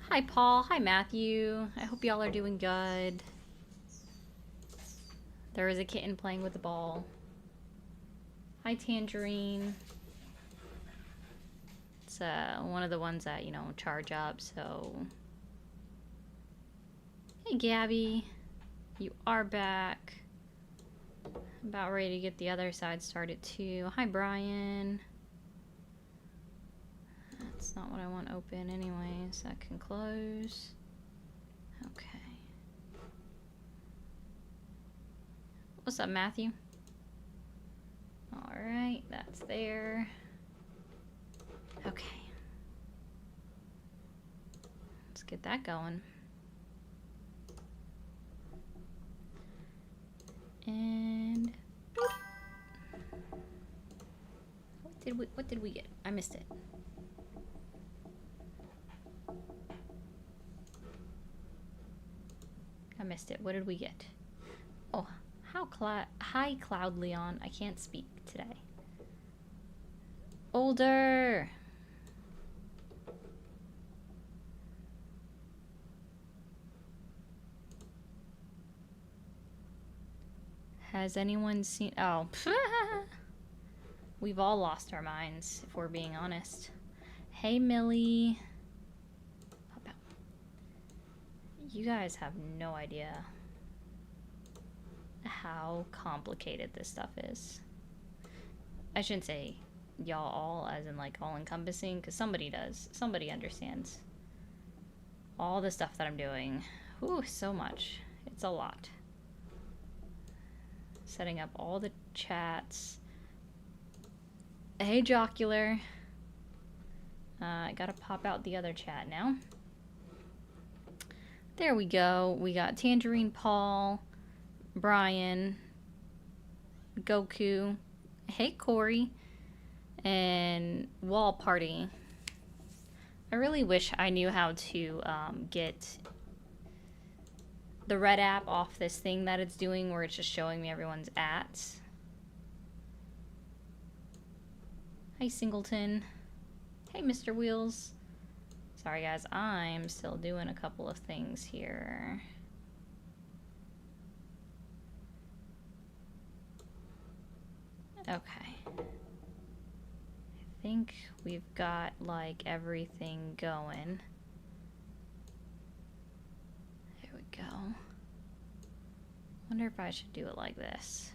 Hi, Paul. Hi, Matthew. I hope y'all are doing good. There is a kitten playing with the ball. Hi, Tangerine. It's one of the ones that, charge up, so... Hey, Gabby. You are back. About ready to get the other side started, too. Hi, Brian. That's not what I want open anyways. That can close. Okay. What's up, Matthew? Alright, that's there. Okay. Let's get that going. And boop. What did we get? I missed it. I missed it. What did we get? Oh, hi, Cloud Leon. I can't speak today. Older. Has anyone seen... Oh. We've all lost our minds, if we're being honest. Hey, Millie. Pop out. You guys have no idea how complicated this stuff is. I shouldn't say y'all all, as in like all-encompassing, because somebody does. Somebody understands. All the stuff that I'm doing. Ooh, so much. It's a lot. Setting up all the chats. Hey, Jocular. I gotta pop out the other chat now. There we go. We got Tangerine Paul, Brian, Goku, hey Corey, and Wall Party. I really wish I knew how to get the red app off this thing that it's doing where it's just showing me everyone's ats. Hi, Singleton. Hey, Mr. Wheels. Sorry, guys. I'm still doing a couple of things here. Okay. I think we've got, like, everything going. There we go. Wonder if I should do it like this.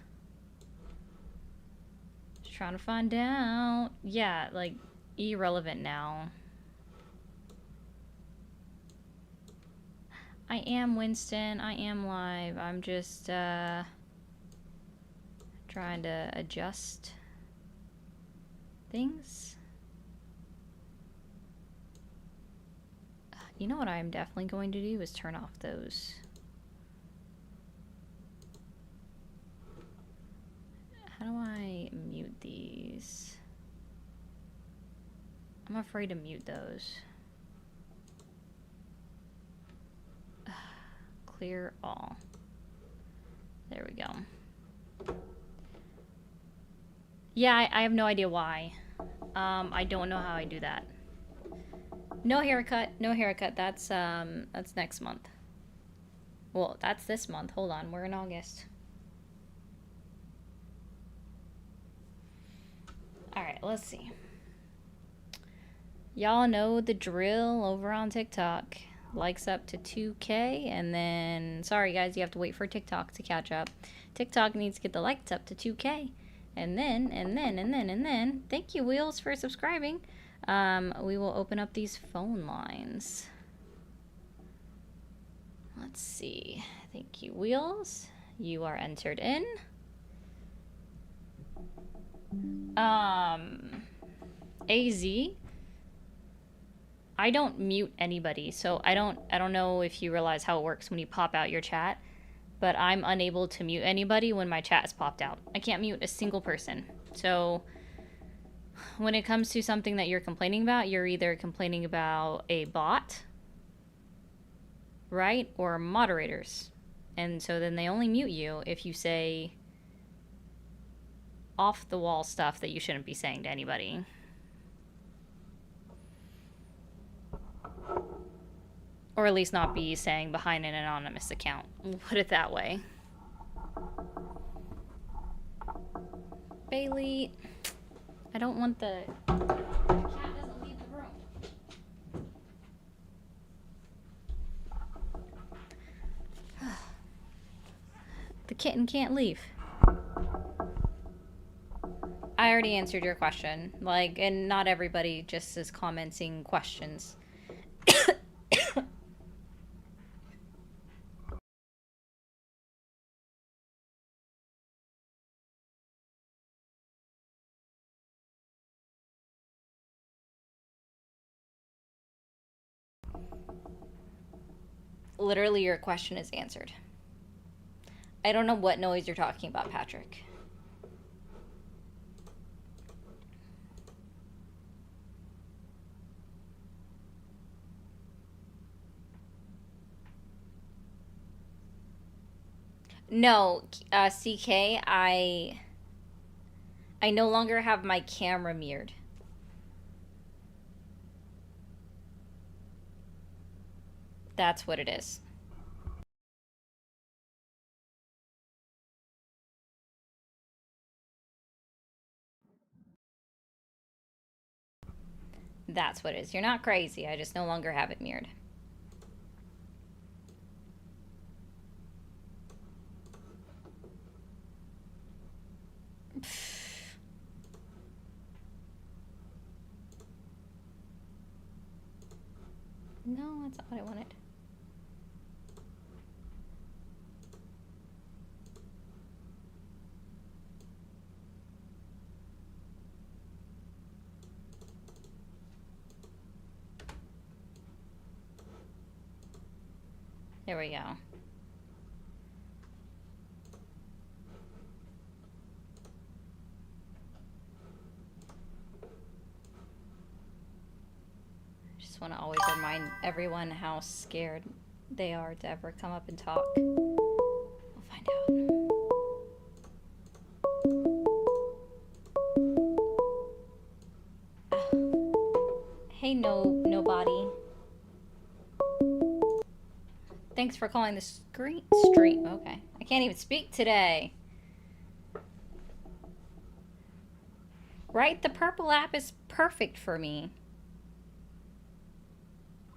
Just trying to find out. Yeah, like, irrelevant now. I am Winston. I am live. I'm just trying to adjust things. You know what I'm definitely going to do is turn off those. How do I mute these? I'm afraid to mute those. Clear all. There we go. Yeah, I have no idea why. I don't know how I do that. No haircut, no haircut. That's next month. Well, that's this month. Hold on, we're in August. Alright, let's see. Y'all know the drill over on TikTok. Likes up to 2K, and then... Sorry, guys, you have to wait for TikTok to catch up. TikTok needs to get the likes up to 2K. And then... Thank you, Wheels, for subscribing. We will open up these phone lines. Let's see. Thank you, Wheels. You are entered in. AZ. I don't mute anybody, so I don't know if you realize how it works when you pop out your chat, but I'm unable to mute anybody when my chat is popped out. I can't mute a single person. So when it comes to something that you're complaining about, you're either complaining about a bot, right, or moderators. And so then they only mute you if you say off the wall stuff that you shouldn't be saying to anybody. Or at least not be saying behind an anonymous account. We'll put it that way. Bailey, I don't want the cat doesn't leave the room. The kitten can't leave. I already answered your question. Like, and not everybody just is commenting questions. Literally, your question is answered. I don't know what noise you're talking about, Patrick. No, CK, I no longer have my camera mirrored. That's what it is. That's what it is. You're not crazy. I just no longer have it mirrored. No, that's not what I wanted. There we go. Just want to always remind everyone how scared they are to ever come up and talk. We'll find out. Hey, nobody. Thanks for calling the stream. Okay. I can't even speak today. Right? The purple app is perfect for me.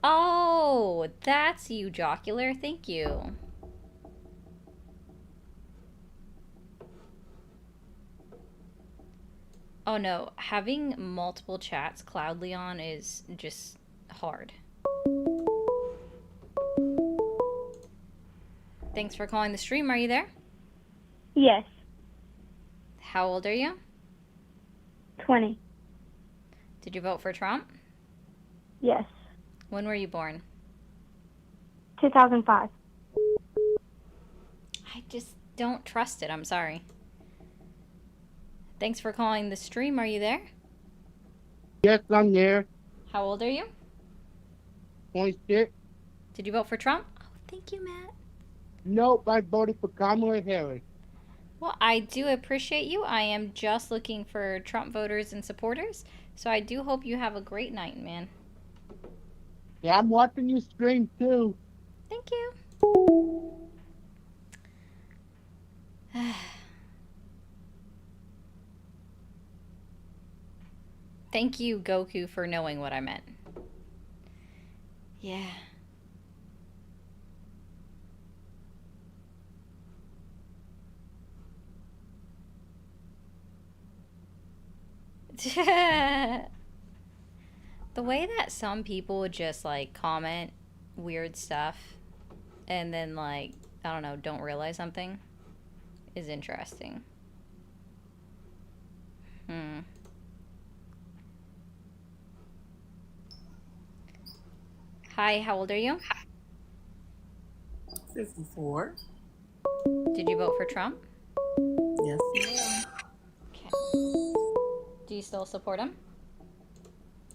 Oh, that's you, Jocular. Thank you. Oh no, having multiple chats cloudly on is just hard. Thanks for calling the stream. Are you there? Yes. How old are you? 20. Did you vote for Trump? Yes. When were you born? 2005. I just don't trust it. I'm sorry. Thanks for calling the stream. Are you there? Yes, I'm there. How old are you? 26. Did you vote for Trump? Oh, thank you, Matt. Nope, I voted for Kamala Harris. Well, I do appreciate you. I am just looking for Trump voters and supporters. So I do hope you have a great night, man. Yeah, I'm watching you stream too. Thank you. Thank you, Goku, for knowing what I meant. Yeah. The way that some people just like comment weird stuff and then like, I don't know, don't realize something is interesting. Hi, how old are you? 54. Did you vote for Trump? Yes, ma'am. Okay. Do you still support him?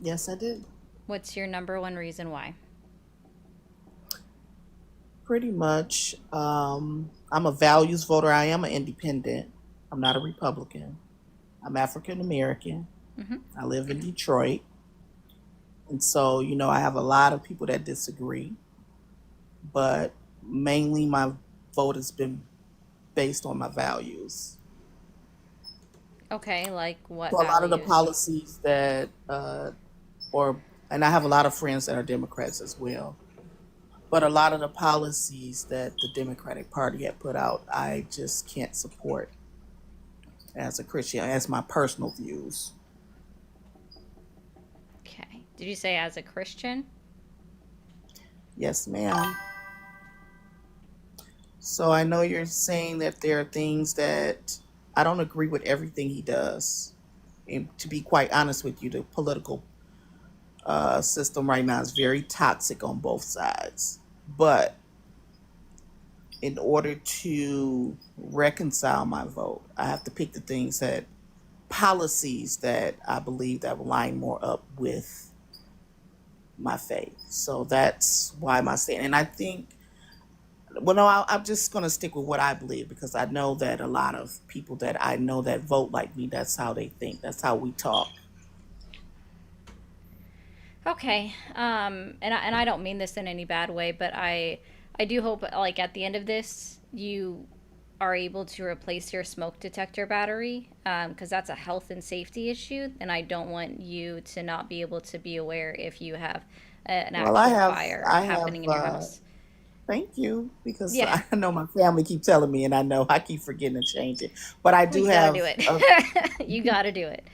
Yes, I did. What's your number one reason why? Pretty much. I'm a values voter. I am an independent. I'm not a Republican. I'm African American. I live in Detroit. And so, I have a lot of people that disagree. but mainly my vote has been based on my values. Okay, like what So a lot of the values? policies that, or, and I have a lot of friends that are Democrats as well, but a lot of the policies that the Democratic Party had put out, I just can't support as a Christian, as my personal views. Okay. Did you say as a Christian? Yes, ma'am. So I know you're saying that there are things that I don't agree with everything he does. And to be quite honest with you, the political system right now is very toxic on both sides. But in order to reconcile my vote, I have to pick the things that policies that I believe that line more up with my faith. So that's why my stand. And I think, well, no, I'm just going to stick with what I believe because I know that a lot of people that I know that vote like me, that's how they think. That's how we talk. Okay. And I don't mean this in any bad way, but I do hope like at the end of this you are able to replace your smoke detector battery because that's a health and safety issue, and I don't want you to not be able to be aware if you have an Well, I actual have, fire I have, happening in your house. thank you because Yeah. I know my family keep telling me and I know I keep forgetting to change it. But I Well, do you gotta have do it. You gotta do it.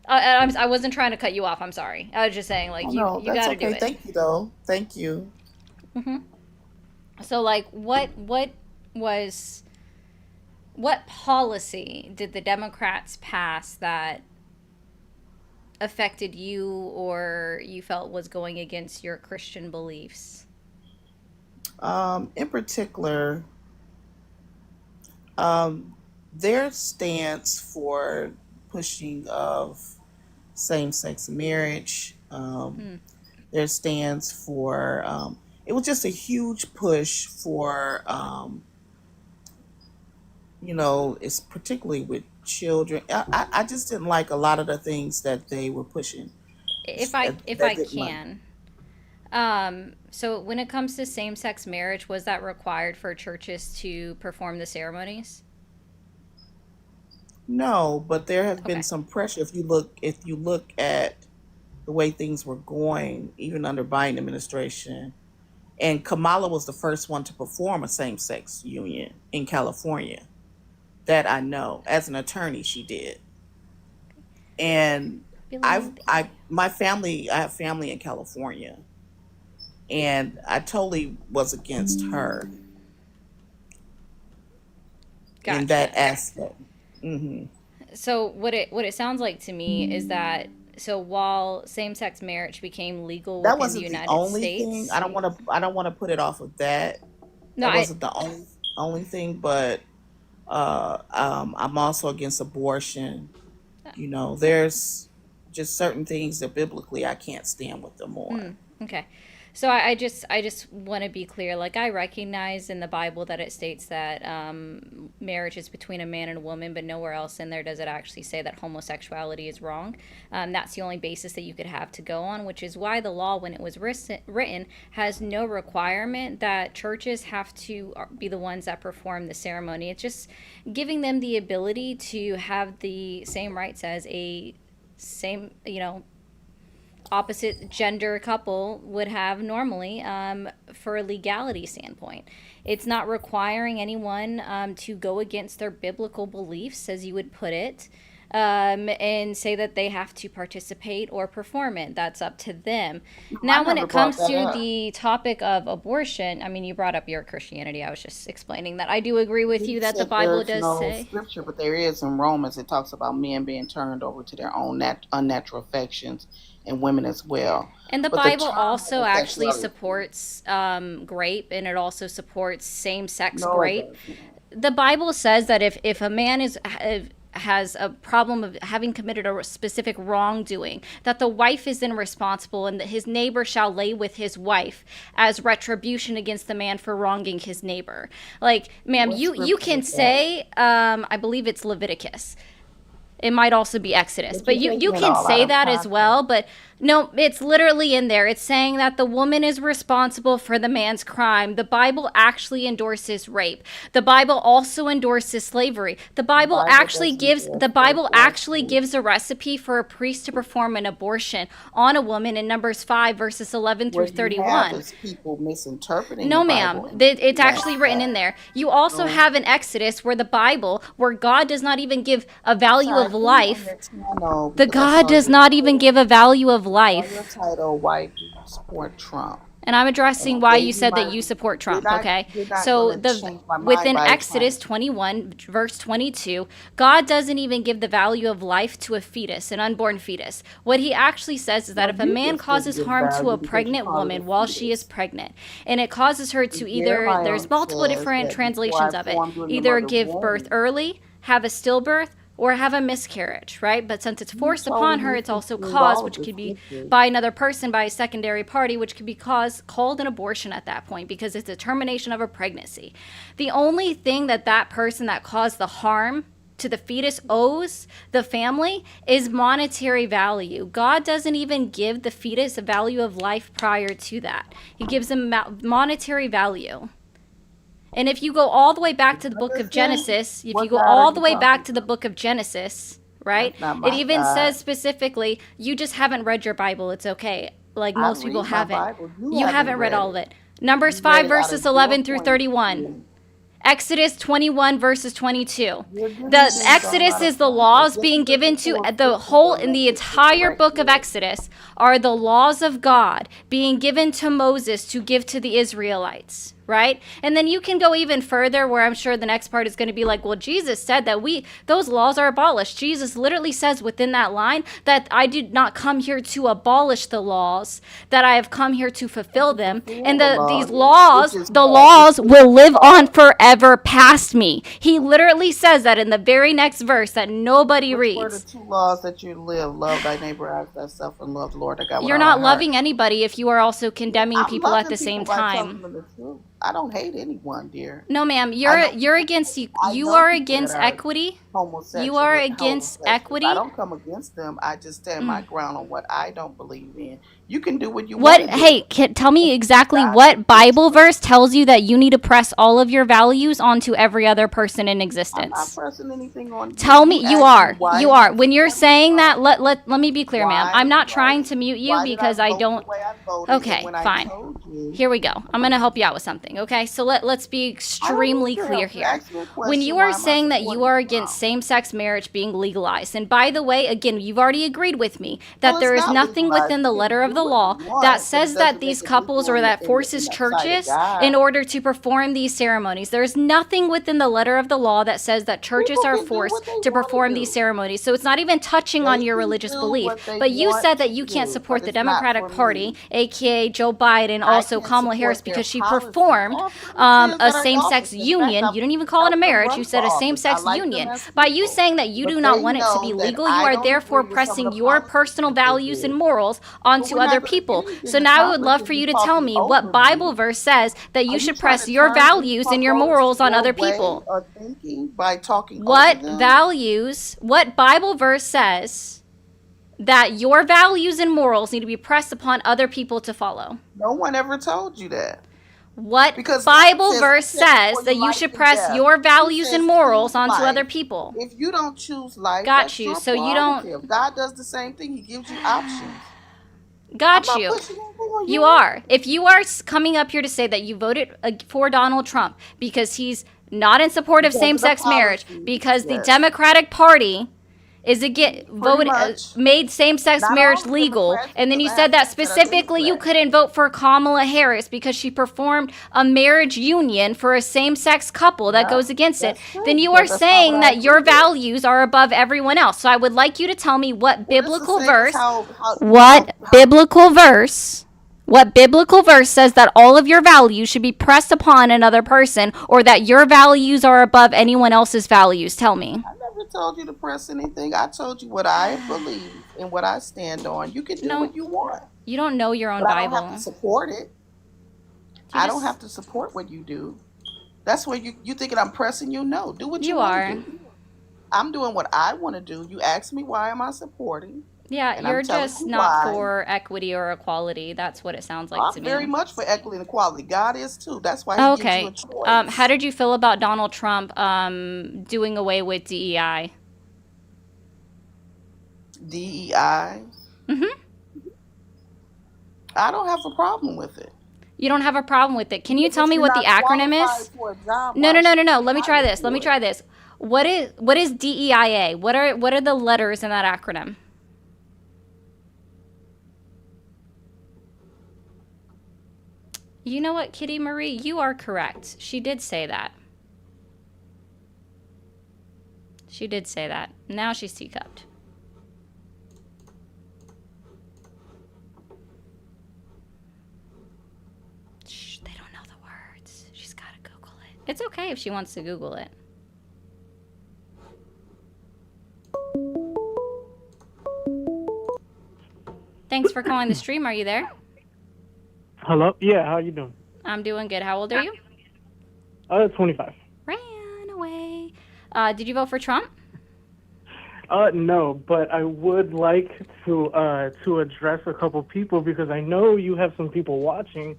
I wasn't trying to cut you off. I'm sorry. I was just saying, oh like, no, you that's got to do okay. it. Thank you though. Thank you. So, like, was what policy did the Democrats pass that affected you or you felt was going against your Christian beliefs? In particular, um, their stance for pushing of same-sex marriage, Hmm. their stance for it was just a huge push for it's particularly with children. I just didn't like a lot of the things that they were pushing. If I That didn't like. can, so when it comes to same-sex marriage, was that required for churches to perform the ceremonies? No, but there has been Okay. some pressure. If you look at the way things were going, even under Biden administration, and Kamala was the first one to perform a same-sex union in California. That I know. As an attorney, she did. And Billy I've oh I Billy. my family I have family in California, and I totally was against her in that Gotcha. aspect. Hmm. So what it sounds like to me is that so while same-sex marriage became legal That within the wasn't the United only thing. States, I don't want to put it off of that. no, That I wasn't the only thing, but I'm also against abortion. There's just certain things that biblically I can't stand with them on. okay. So I just want to be clear. Like I recognize in the Bible that it states that marriage is between a man and a woman, but nowhere else in there does it actually say that homosexuality is wrong. That's the only basis that you could have to go on, which is why the law, when it was written, has no requirement that churches have to be the ones that perform the ceremony. It's just giving them the ability to have the same rights as a same, opposite gender couple would have normally for a legality standpoint. It's not requiring anyone to go against their biblical beliefs, as you would put it, and say that they have to participate or perform it. That's up to them. I Now, when never it brought comes that to up. the topic of abortion, I mean, you brought up your Christianity. I was just explaining that I do agree with You you that the said Bible there's does no say. scripture, but there is in Romans. It talks about men being turned over to their own unnatural affections, and women as well. And the But the Bible term also actually homosexuality, supports grape, and it also supports same-sex no, it grape. doesn't. The Bible says that if a man has a problem of having committed a specific wrongdoing, that the wife is then responsible, and that his neighbor shall lay with his wife as retribution against the man for wronging his neighbor. Like, ma'am, What you scripture can is that? say, I believe it's Leviticus. It might also be Exodus, But but you're you taking it can all out say of that as context. well. But no, it's literally in there. It's saying that the woman is responsible for the man's crime. The Bible actually endorses rape. The Bible also endorses slavery. The Bible actually gives a recipe for a priest to perform an abortion on a woman in Numbers 5 verses 11 through What you have 31. is people misinterpreting No, the ma'am. Bible. And It's that's actually written in sad. there. You also So, have an Exodus where God does not even give a value sorry, of put me on life. your channel The because I God saw does your not even title. give a value of Saw your life. title, Why Do You Support Trump? And I'm And addressing I why gave you you said that my you support you're Trump, not okay? you're not So gonna change my mind within by Exodus trying 21 verse 22, God doesn't even give the value of life to a fetus, an unborn fetus. What he actually says is that well if a you man just didn't causes give harm to value a because you pregnant call it a woman while she is fetus. pregnant, and it causes her to either, Jeremiah there's multiple says different that before I translations of it, formed you in your either mother's give birth womb, early, have a stillbirth, or have a miscarriage, right? But since it's you forced upon her, totally it's also misconstrued caused, all of which the could be scriptures. by another person, by a secondary party, which could be called an abortion at that point because it's a termination of a pregnancy. The only thing that that person that caused the harm to the fetus owes the family is monetary value. God doesn't even give the fetus a value of life prior to that. He gives them monetary value. And if you go all the way back to the book of Genesis, What God are you talking right? That's not It my even God. says specifically, you just haven't read your Bible. It's okay. Like I most people read my haven't. Bible. You haven't read all of it. it. Numbers You 5 read it out verses of your 11 through point of 31. view. Exodus 21 verses 22. You're getting The things all Exodus out is of the context. laws Just being because given you to pull a the scripture whole don't in the make it entire correct book of yet. Exodus are the laws of God being given to Moses to give to the Israelites, right? And then you can go even further where I'm sure the next part is going to be like, well, Jesus said that those laws are abolished. Jesus literally says within that line that I did not come here to abolish the laws, that I have come here to fulfill them. And these laws, the laws will live on forever past me. He literally says that in the very next verse that nobody Which were the reads. two laws that you live? Love thy neighbor as thyself and love the Lord thy God with You're all not thy heart. loving anybody if you are also condemning I'm people at loving the same people by telling time. them the truth. I don't hate anyone, dear. No, ma'am, I you're know you're people. against I you know are people that against are equity. homosexual. You are against I equity. don't come against them. I just stand my ground on what I don't believe in. You can do what you What? want to do. Hey, tell me exactly God what is Bible verse tells you that you need to press all of your values onto every other person in I'm not existence. pressing anything on you. Tell me, you asked me are. why You do are. you When you're support saying that, Trump? let me be clear, ma'am. I'm not trying to mute you Why did because I vote don't. the way I voted? And Okay, when I fine. told you, Here we go. I'm going to help you out with something, okay? So let's be I don't extremely need your clear help. You here. asked me a When question. you Why are am I saying that you supporting are against Trump? same-sex marriage being legalized, and by the way, again, you've already agreed with me that Well, there it's is not nothing legalized. within You the can letter of do the what law you that want, but it says that doesn't these make it couples legal or in that the forces sight of churches God. in order to perform these ceremonies. There's nothing within the letter of the law that says that churches People are can do forced what they to want perform to these do. ceremonies. So it's not even touching on They your can religious do belief. what they But you want said that to you can't do, support but the it's not Democratic for Party, me. aka Joe Biden, I also can Kamala Harris, support their because she policies. performed I have friends a that are in same-sex office. In fact, union. I've You didn't even call it a helped them marriage. run You for said a office. I same-sex like them union. as By you people. saying that you But do not they want it to be know that legal, you I are don't therefore agree with some of pressing the your policies personal that they values and do. morals But onto we're not other going to people. get into So this now I would topic love because for you you're to tell talking me over what Bible me. verse says that you Are you should trying press to your turn any values and punk your over to morals on your other way people. of thinking by talking over What them? values, what Bible verse says that your values and morals need to be pressed upon other people to follow? No one ever told you that. What Because Bible God verse says, "Prepare says for that your you life should and press death." your He values and says, morals choose onto other life. people? If you don't choose life, Got that's you. your So you don't. prerogative. God does the same thing. He gives you options. I'm Got not you. pushing anything on You are. If you are coming up here to say that you voted for Donald Trump because he's not in support of Because of the same-sex marriage, policies, because the yes. Democratic Party is much. made same-sex Not marriage all the legal, Democrats, and then you because I said have that friends that are specifically you Democrats. couldn't vote for Kamala Harris because she performed a marriage union for a same-sex couple that Yeah, goes against it. that's true, Then you but are that's not saying what I that your agree with. values are above everyone else. So I would like you to tell me what Well, it's the biblical same as verse how what biblical verse says that all of your values should be pressed upon another person, or that your values are above anyone else's values? Tell me. I never told you to press anything. I told you what I believe and what I stand on. You can do No, what you want, you don't know your own but I don't Bible. have to support it. You I don't just- have to support what you do. That's where you thinking I'm pressing you. No, do what you You want are. to do. I'm doing what I want to do. You asked me why am I supporting, Yeah, and I'm you're telling just you not why. for equity or equality. That's what it sounds like to I'm very me. much for equity and equality. God is too. That's why He gives you a Okay. How choice. did you feel about Donald Trump doing away with DEI? DEI. Mm-hmm. I don't have a problem with it. You don't have a problem with it. Can you tell If me you're what the not acronym qualified is? for a job, No, no, why no, no, should you no. be Let me try hired this. Let me for it? try this. What is DEIA? What are the letters in that acronym? You know what, Kitty Marie? You are correct. She did say that. She did say that. Now she's teacupped. Shh, they don't know the words. She's got to Google it. It's okay if she wants to Google it. Thanks for calling the stream. Are you there? Hello? Yeah, how you doing? I'm doing good. How old are you? 25. Ran away. Did you vote for Trump? No, but I would like to address a couple people because I know you have some people watching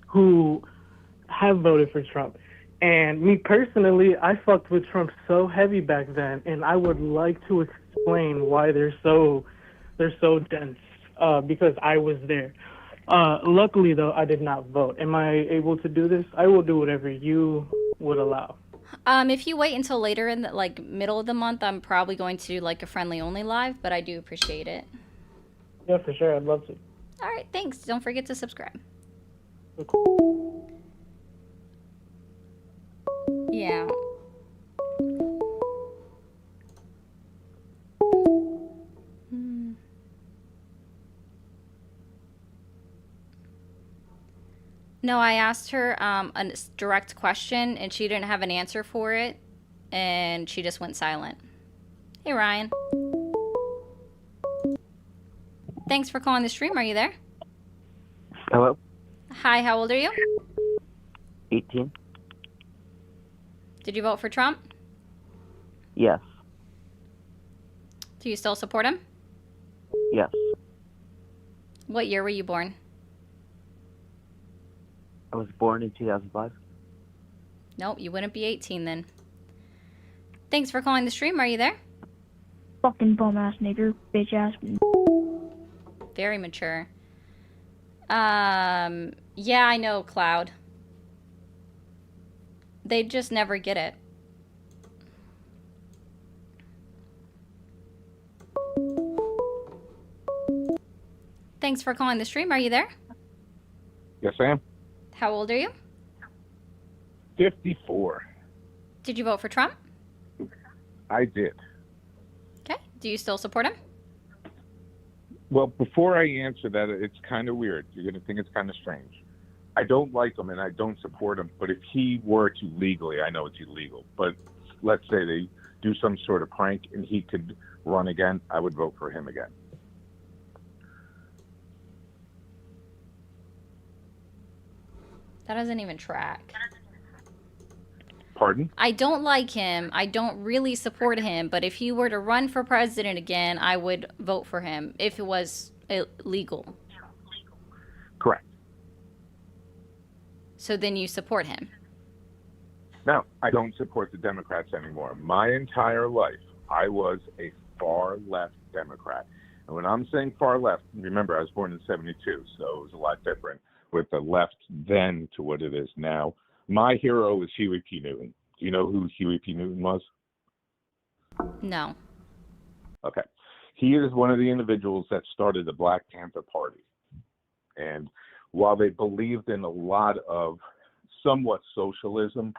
who have voted for Trump. And me personally, I fucked with Trump so heavy back then, and I would like to explain why they're so dense. Because I was there. Luckily though, I did not vote. Am I able to do this? I will do whatever you would allow. If you wait until later in the like middle of the month, I'm probably going to do like a friendly only live, but I do appreciate it. Yeah, for sure. I'd love to. All right, thanks. Don't forget to subscribe. Yeah. Hmm. No, I asked her a direct question and she didn't have an answer for it, and she just went silent. Hey, Ryan. Thanks for calling the stream. Are you there? Hello? Hi, how old are you? 18? Did you vote for Trump? Yes. Do you still support him? Yes. What year were you born? I was born in 2005. Nope, you wouldn't be 18 then. Thanks for calling the stream. Are you there? Fucking bum ass nigger, bitch ass. Very mature. Yeah, I know, Cloud. They just never get it. Thanks for calling the stream. Are you there? Yes, I am. How old are you? 54. Did you vote for Trump? I did. Okay. Do you still support him? Well, before I answer that, it's kind of weird. You're going to think it's kind of strange. I don't like him and I don't support him, but if he were to legally, I know it's illegal, but let's say they do some sort of prank and he could run again, I would vote for him again. That doesn't even track. Pardon? I don't like him. I don't really support him, but if he were to run for president again, I would vote for him if it was illegal. Correct. So then you support him. No, I don't support the Democrats anymore. My entire life, I was a far left Democrat. And when I'm saying far left, remember, I was born in 72, so it was a lot different with the left then to what it is now. My hero was Huey P. Newton. Do you know who Huey P. Newton was? No. Okay. He is one of the individuals that started the Black Panther Party. And while they believed in a lot of somewhat socialism,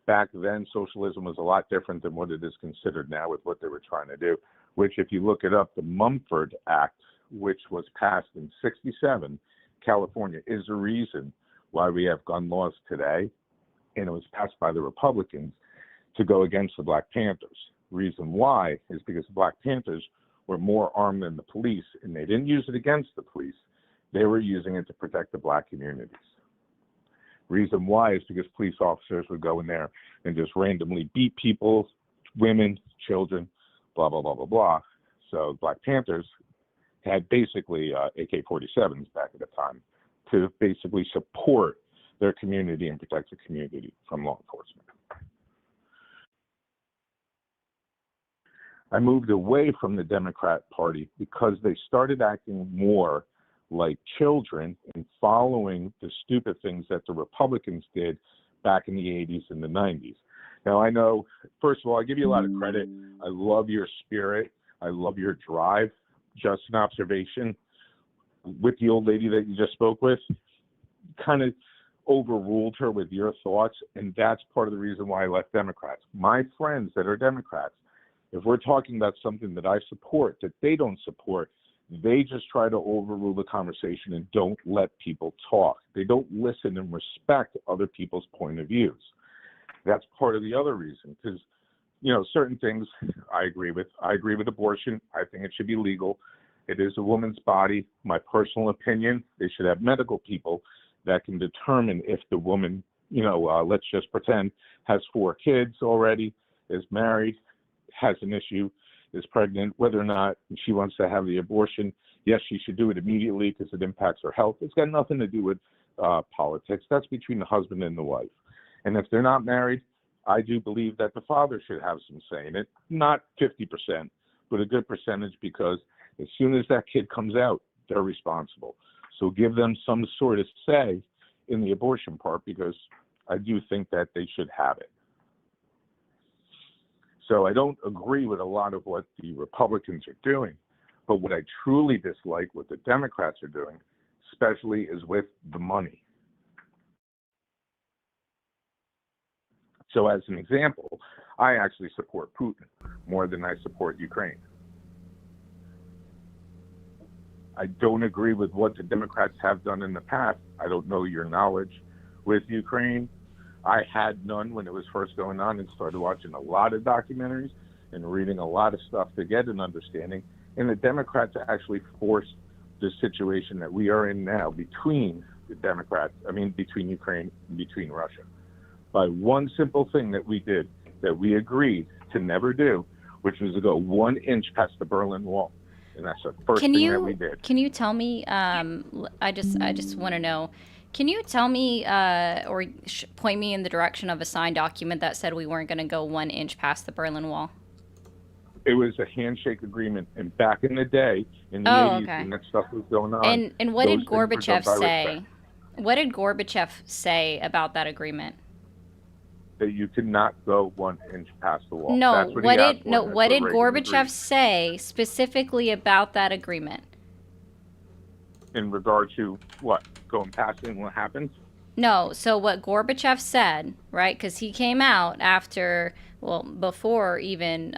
back then socialism was a lot different than what it is considered now with what they were trying to do, which if you look it up, the Mumford Act, which was passed in 67, California, is the reason why we have gun laws today. And it was passed by the Republicans to go against the Black Panthers. Reason why is because the Black Panthers were more armed than the police, and they didn't use it against the police. They were using it to protect the Black communities. Reason why is because police officers would go in there and just randomly beat people, women, children, blah, blah, blah, blah, blah. So Black Panthers had basically AK-47s back at the time to basically support their community and protect the community from law enforcement. I moved away from the Democrat Party because they started acting more like children and following the stupid things that the Republicans did back in the 80s and the 90s. Now, I know, first of all, I give you a lot of credit. I love your spirit. I love your drive. Just an observation with the old lady that you just spoke with, kind of overruled her with your thoughts, and that's part of the reason why I left Democrats. My friends that are Democrats, if we're talking about something that I support that they don't support, they just try to overrule the conversation and don't let people talk. They don't listen and respect other people's point of views. That's part of the other reason, because, you know, certain things I agree with. I agree with abortion. I think it should be legal. It is a woman's body. My personal opinion, they should have medical people that can determine if the woman, you know, let's just pretend, has 4 kids already, is married, has an issue, is pregnant, whether or not she wants to have the abortion. Yes, she should do it immediately because it impacts her health. It's got nothing to do with politics. That's between the husband and the wife. And if they're not married, I do believe that the father should have some say in it, not 50%, but a good percentage, because as soon as that kid comes out, they're responsible. So give them some sort of say in the abortion part, because I do think that they should have it. So I don't agree with a lot of what the Republicans are doing, but what I truly dislike what the Democrats are doing, especially, is with the money. So as an example, I actually support Putin more than I support Ukraine. I don't agree with what the Democrats have done in the past. I don't know your knowledge with Ukraine. I had none when it was first going on, and started watching a lot of documentaries and reading a lot of stuff to get an understanding. And the Democrats actually forced the situation that we are in now between between Ukraine and between Russia, by one simple thing that we did, that we agreed to never do, which was to go 1 inch past the Berlin Wall. And that's the first thing that we did. Can you tell me, I just want to know, can you tell me or point me in the direction of a signed document that said we weren't going to go 1 inch past the Berlin Wall? It was a handshake agreement, and back in the day, in the 80s, okay. when that stuff was going on. And what did those things were done Gorbachev by say? respect. What did Gorbachev say about that agreement? That you could not go 1 inch past the wall. No, That's what what did Reagan Gorbachev agreed. say specifically about that agreement? In regard to what? Going past it and what happens? No, so what Gorbachev said, right, because he came out after, well, before even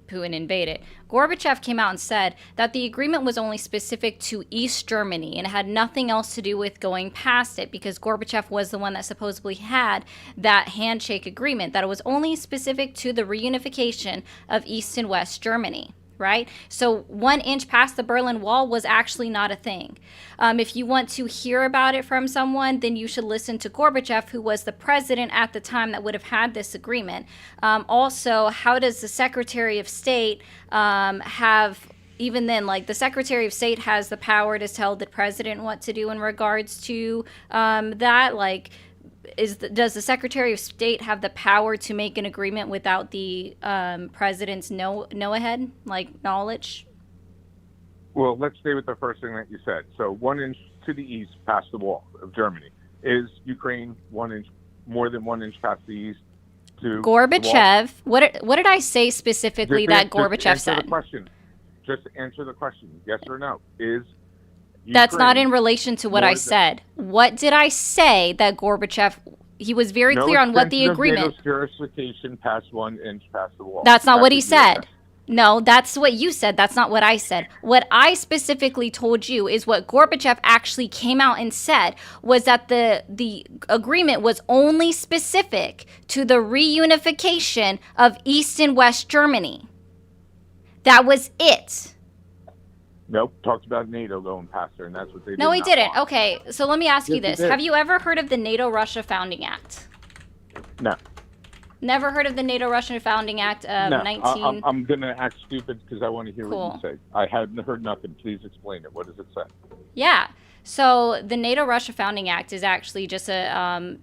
Putin invaded, Gorbachev came out and said that the agreement was only specific to East Germany and it had nothing else to do with going past it, because Gorbachev was the one that supposedly had that handshake agreement, that it was only specific to the reunification of East and West Germany. Right? So 1 inch past the Berlin Wall was actually not a thing. If you want to hear about it from someone, then you should listen to Gorbachev, who was the president at the time that would have had this agreement. Also, how does the Secretary of State have, even then, like, the Secretary of State has the power to tell the president what to do in regards to that? Like, does the Secretary of State have the power to make an agreement without the president's know-ahead, like, knowledge? Well, let's stay with the first thing that you said. So 1 inch to the east past the wall of Germany. Is Ukraine 1 inch, more than 1 inch past the east to Gorbachev, what did I say specifically that Gorbachev said? Just answer the question, yes or no. Is That's not in relation to what I said. What did I say that Gorbachev, he was very clear on what the agreement. Verification past 1 inch past the wall. That's not what he said. No, that's what you said. That's not what I said. What I specifically told you is what Gorbachev actually came out and said was that the agreement was only specific to the reunification of East and West Germany. That was it. Nope, talked about NATO going past there, and that's what they did. No, he not didn't. want. Okay, so let me ask you Yes, he this. did. Have you ever heard of the NATO-Russia Founding Act? No. Never heard of the NATO-Russian Founding Act of No, 19... I'm going to act stupid because I want to hear Cool. what you say. I hadn't heard nothing. Please explain it. What does it say? Yeah. So the NATO-Russia Founding Act is actually just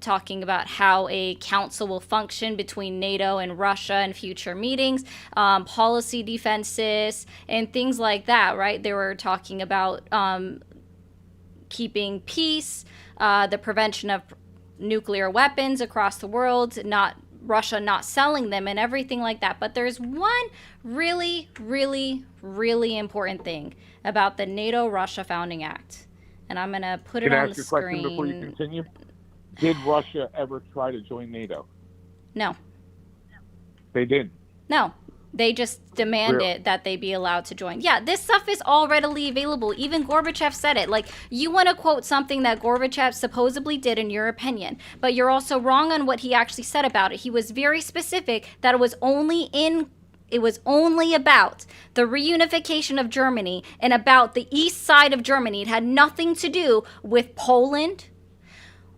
talking about how a council will function between NATO and Russia in future meetings, policy defenses, and things like that, right? They were talking about keeping peace, the prevention of nuclear weapons across the world, Russia not selling them and everything like that. But there's one really, really, really important thing about the NATO-Russia Founding Act. And I'm going to put it Can I on ask the you a question screen. before you continue? Did Russia ever try to join NATO? No. They did. No. They just demanded that they be allowed to join. Yeah, this stuff is all readily available. Even Gorbachev said it. Like, you want to quote something that Gorbachev supposedly did in your opinion, but you're also wrong on what he actually said about it. He was very specific that it was only about the reunification of Germany and about the east side of Germany. It had nothing to do with Poland,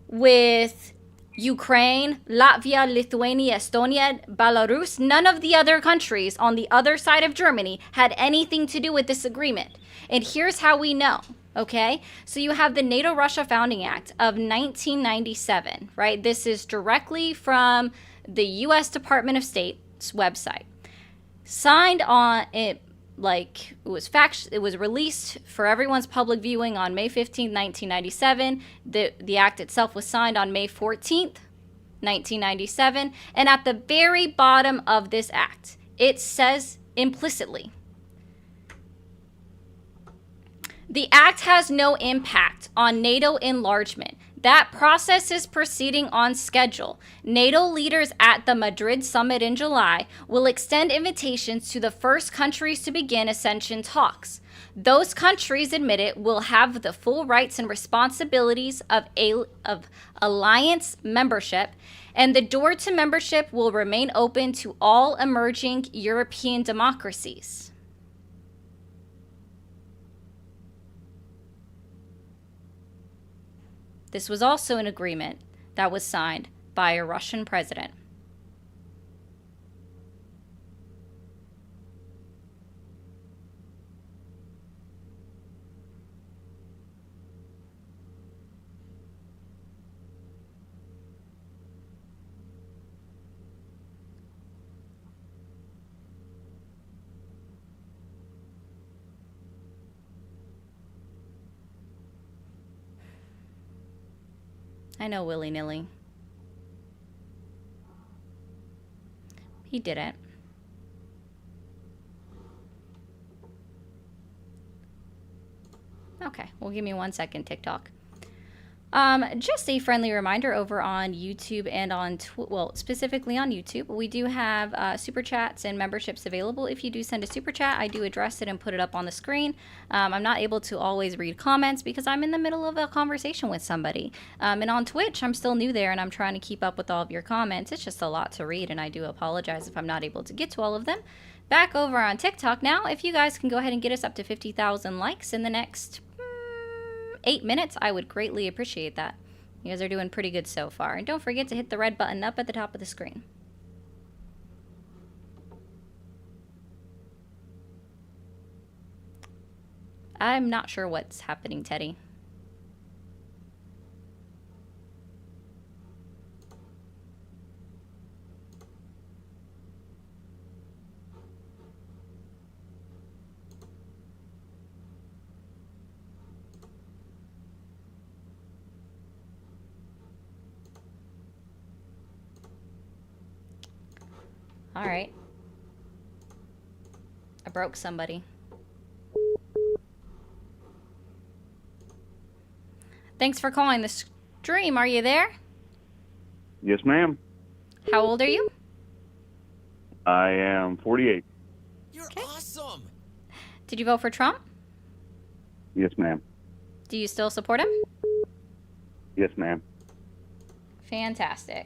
with Ukraine, Latvia, Lithuania, Estonia, Belarus. None of the other countries on the other side of Germany had anything to do with this agreement. And here's how we know, okay? So you have the NATO-Russia Founding Act of 1997, right? This is directly from the U.S. Department of State's website. Signed on it, like it was released for everyone's public viewing on May 15th, 1997. The act itself was signed on May 14th, 1997. And at the very bottom of this act, it says implicitly, the act has no impact on NATO enlargement. That process is proceeding on schedule. NATO leaders at the Madrid summit in July will extend invitations to the first countries to begin accession talks. Those countries admitted will have the full rights and responsibilities of alliance membership, and the door to membership will remain open to all emerging European democracies. This was also an agreement that was signed by a Russian president. I know, willy-nilly. He didn't. Okay, well, give me 1 second, TikTok. Just a friendly reminder over on YouTube and on, specifically on YouTube, we do have super chats and memberships available. If you do send a super chat, I do address it and put it up on the screen. I'm not able to always read comments because I'm in the middle of a conversation with somebody. And on Twitch, I'm still new there and I'm trying to keep up with all of your comments. It's just a lot to read and I do apologize if I'm not able to get to all of them. Back over on TikTok now, if you guys can go ahead and get us up to 50,000 likes in the next 8 minutes, I would greatly appreciate that. You guys are doing pretty good so far. And don't forget to hit the red button up at the top of the screen. I'm not sure what's happening, Teddy. All right. I broke somebody. Thanks for calling the stream. Are you there? Yes, ma'am. How old are you? I am 48. You're awesome. Did you vote for Trump? Yes, ma'am. Do you still support him? Yes, ma'am. Fantastic.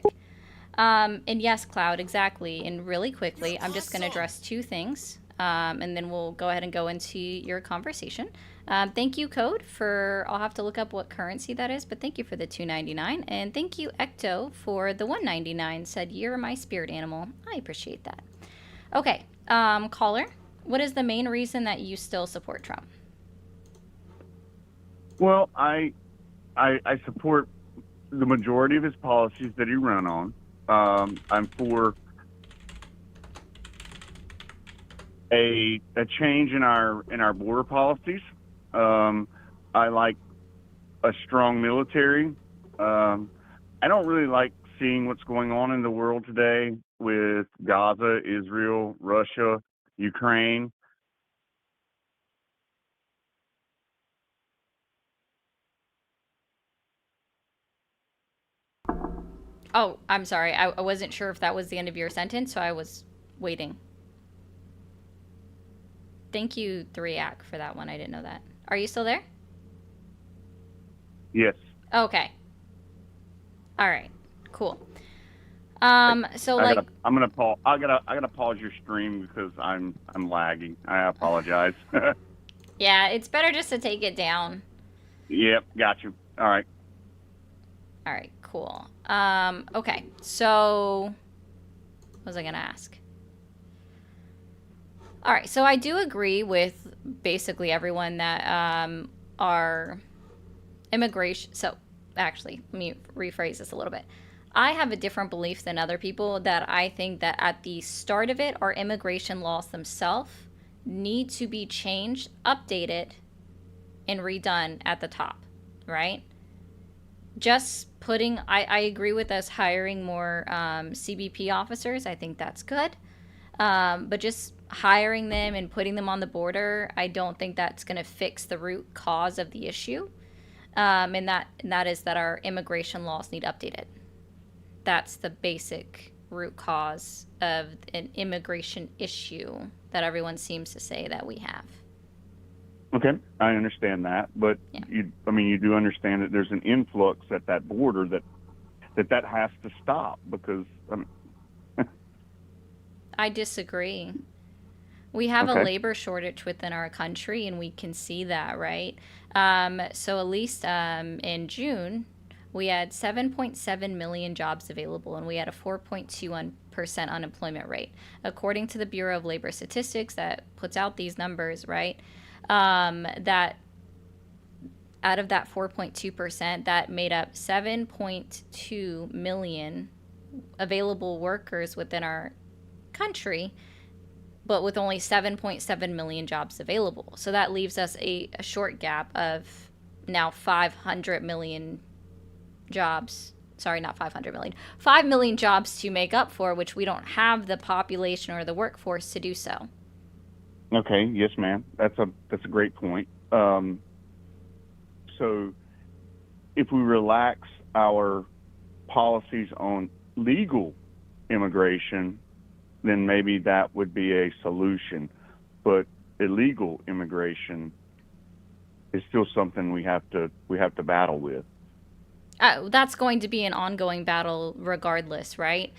And yes, Cloud, exactly. And really quickly, I'm just going to address two things. and then we'll go ahead and go into your conversation. Thank you, Code, for, I'll have to look up what currency that is, but thank you for the $2.99. And thank you, Ecto, for the $1.99. Said, "You're my spirit animal." I appreciate that. Okay, caller, what is the main reason that you still support Trump? Well, I support the majority of his policies that he ran on. I'm for a change in our border policies. I like a strong military. I don't really like seeing what's going on in the world today with Gaza, Israel, Russia, Ukraine. Oh, I'm sorry. I wasn't sure if that was the end of your sentence, so I was waiting. Thank you, Threac, for that one. I didn't know that. Are you still there? Yes. Okay. All right. Cool. So I'm like, gonna pause. I gotta pause your stream because I'm lagging. I apologize. yeah, it's better just to take it down. Yep, got you. All right. All right, cool. Okay, so what was I gonna ask? All right, so I do agree with basically everyone that our immigration. So actually, let me rephrase this a little bit. I have a different belief than other people that I think that at the start of it, our immigration laws themselves need to be changed, updated, and redone at the top, right? Just putting, I agree with us hiring more CBP officers. I think that's good. But just hiring them and putting them on the border, I don't think that's going to fix the root cause of the issue. And that is that our immigration laws need updated. That's the basic root cause of an immigration issue that everyone seems to say that we have. Okay, I understand that, but Yeah. you do understand that there's an influx at that border that has to stop because I disagree. We have a Okay. labor shortage within our country, and we can see that, right? So at least in June, we had 7.7 million jobs available, and we had a 4.21% unemployment rate. According to the Bureau of Labor Statistics that puts out these numbers, right, that out of that 4.2%, that made up 7.2 million available workers within our country, but with only 7.7 million jobs available. So that leaves us a short gap of now 500 million jobs. Sorry, not 500 million. 5 million jobs to make up for, which we don't have the population or the workforce to do so. Okay, yes, ma'am. That's a great point. So if we relax our policies on legal immigration, then maybe that would be a solution. But illegal immigration is still something we have to battle with. That's going to be an ongoing battle regardless, right?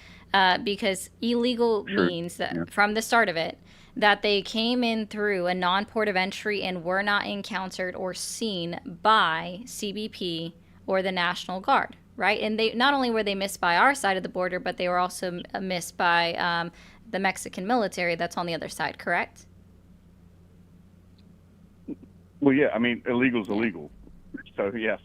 Because illegal Sure. means that Yeah. from the start of it, that they came in through a non-port of entry and were not encountered or seen by CBP or the National Guard, right? And they not only were they missed by our side of the border, but they were also missed by the Mexican military that's on the other side, correct? Well, yeah, illegal's illegal. So, yes.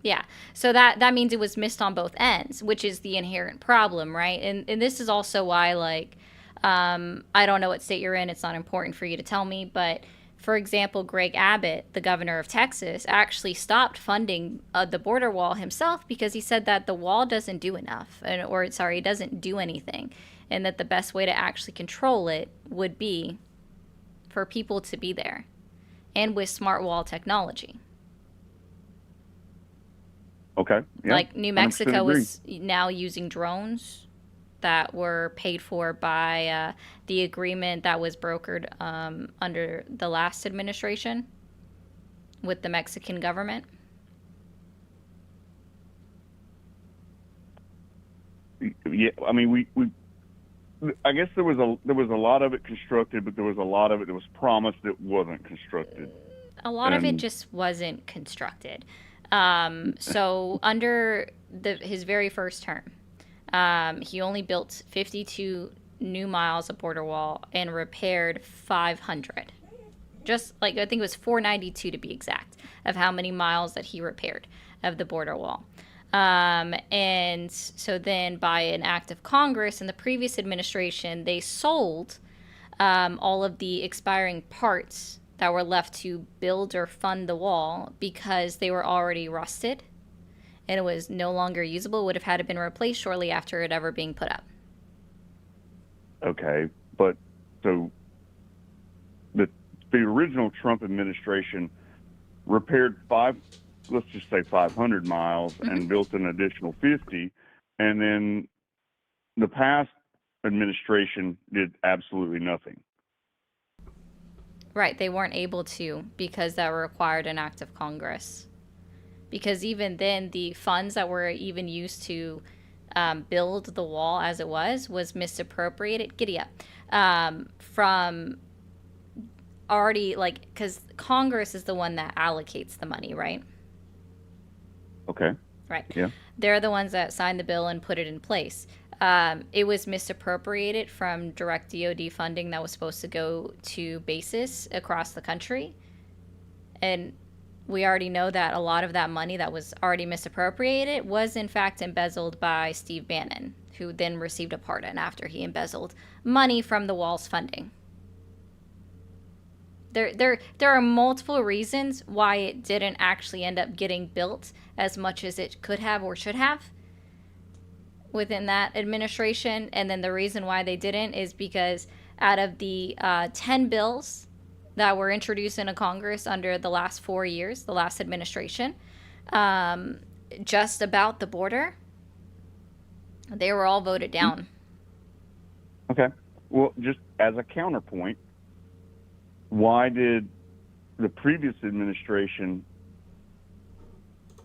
Yeah. So that means it was missed on both ends, which is the inherent problem, right? And this is also why, like, I don't know what state you're in. It's not important for you to tell me. But, for example, Greg Abbott, the governor of Texas, actually stopped funding the border wall himself because he said that the wall doesn't do enough, it doesn't do anything. And that the best way to actually control it would be for people to be there and with smart wall technology. Okay. Yeah, Like New 100% Mexico agree. is now using drones that were paid for by the agreement that was brokered under the last administration with the Mexican government. Yeah, I guess there was a lot of it constructed, but there was a lot of it that was promised that wasn't constructed. A lot of it And just wasn't constructed. So under his very first term, he only built 52 new miles of border wall and repaired 500. Just like, I think it was 492 to be exact, of how many miles that he repaired of the border wall. And so then by an act of Congress in the previous administration, they sold all of the expiring parts that were left to build or fund the wall because they were already rusted and it was no longer usable. It would have had to been replaced shortly after it ever being put up. okay, but so the original Trump administration repaired let's just say 500 miles and built an additional 50, and then the past administration did absolutely nothing. Right, they weren't able to because that required an act of Congress. Because even then, the funds that were even used to build the wall as it was misappropriated. Giddy up. From already, like, because Congress is the one that allocates the money, right? Okay. Right. Yeah. They're the ones that signed the bill and put it in place. It was misappropriated from direct DoD funding that was supposed to go to bases across the country. And we already know that a lot of that money that was already misappropriated was in fact embezzled by Steve Bannon, who then received a pardon after he embezzled money from the wall's funding. There are multiple reasons why it didn't actually end up getting built as much as it could have or should have within that administration. And then the reason why they didn't is because out of the 10 bills that were introduced into Congress under the last 4 years, the last administration, just about the border, they were all voted down. Okay. Well, just as a counterpoint, why did the previous administration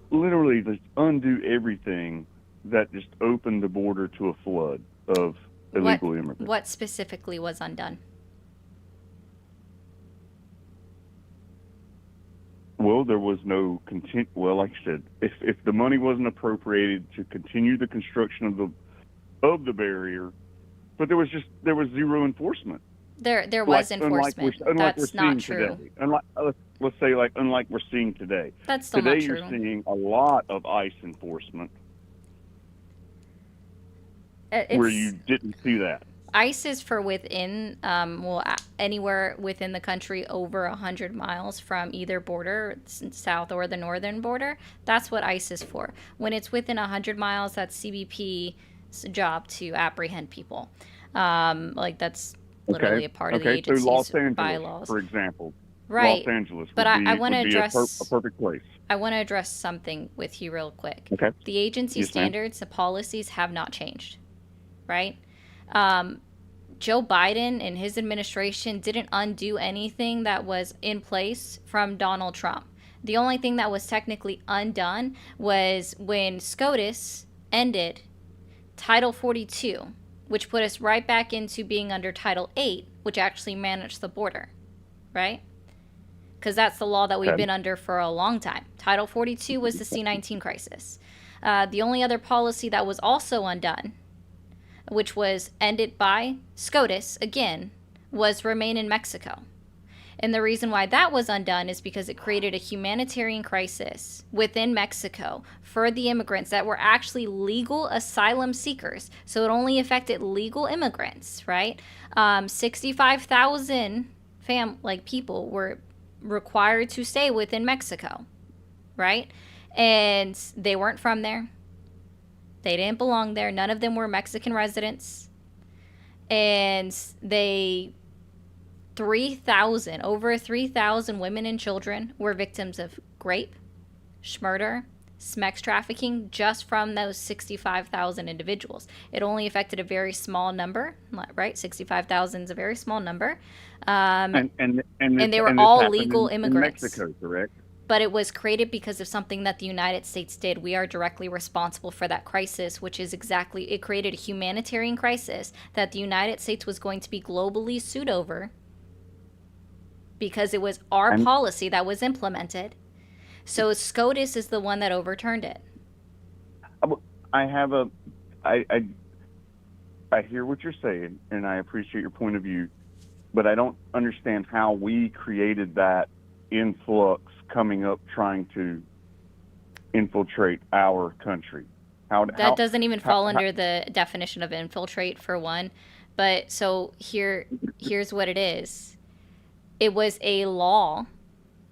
literally just undo everything that just opened the border to a flood of illegal immigrants? What specifically was undone? Well, there was no well, like I said, if the money wasn't appropriated to continue the construction of the barrier, but there was zero enforcement. There was enforcement. That's not true. Today. Let's say unlike we're seeing today. That's still today not true. You're seeing a lot of ICE enforcement where you didn't see that. ICE is for within, anywhere within the country over 100 miles from either border, south or the northern border. That's what ICE is for. When it's within 100 miles, that's CBP's job to apprehend people. That's literally a part of the agency's so Los Angeles, bylaws. for example. Right. Los Angeles but I want to address a perfect place. I want to address something with you real quick. Okay. The agency Yes, ma'am. standards, the policies have not changed, right? Joe Biden and his administration didn't undo anything that was in place from Donald Trump. The only thing that was technically undone was when SCOTUS ended Title 42, which put us right back into being under Title 8, which actually managed the border, right? Because that's the law that we've been under for a long time. Title 42 was the C-19 crisis. The only other policy that was also undone, which was ended by SCOTUS, again, was Remain in Mexico. And the reason why that was undone is because it created a humanitarian crisis within Mexico for the immigrants that were actually legal asylum seekers. So it only affected legal immigrants, right? 65,000 people were required to stay within Mexico, right? And they weren't from there. They didn't belong there. None of them were Mexican residents. And over 3,000 women and children were victims of rape, murder, sex trafficking just from those 65,000 individuals. It only affected a very small number, right? 65,000 is a very small number. And they were all legal immigrants. In Mexico, correct? but it was created because of something that the United States did. We are directly responsible for that crisis, which is exactly, it created a humanitarian crisis that the United States was going to be globally sued over because it was our policy that was implemented. So SCOTUS is the one that overturned it. I have a, I hear what you're saying, and I appreciate your point of view, but I don't understand how we created that influx coming up trying to infiltrate our country. That doesn't even fall under the definition of infiltrate, for one. But so here's what it is. It was a law.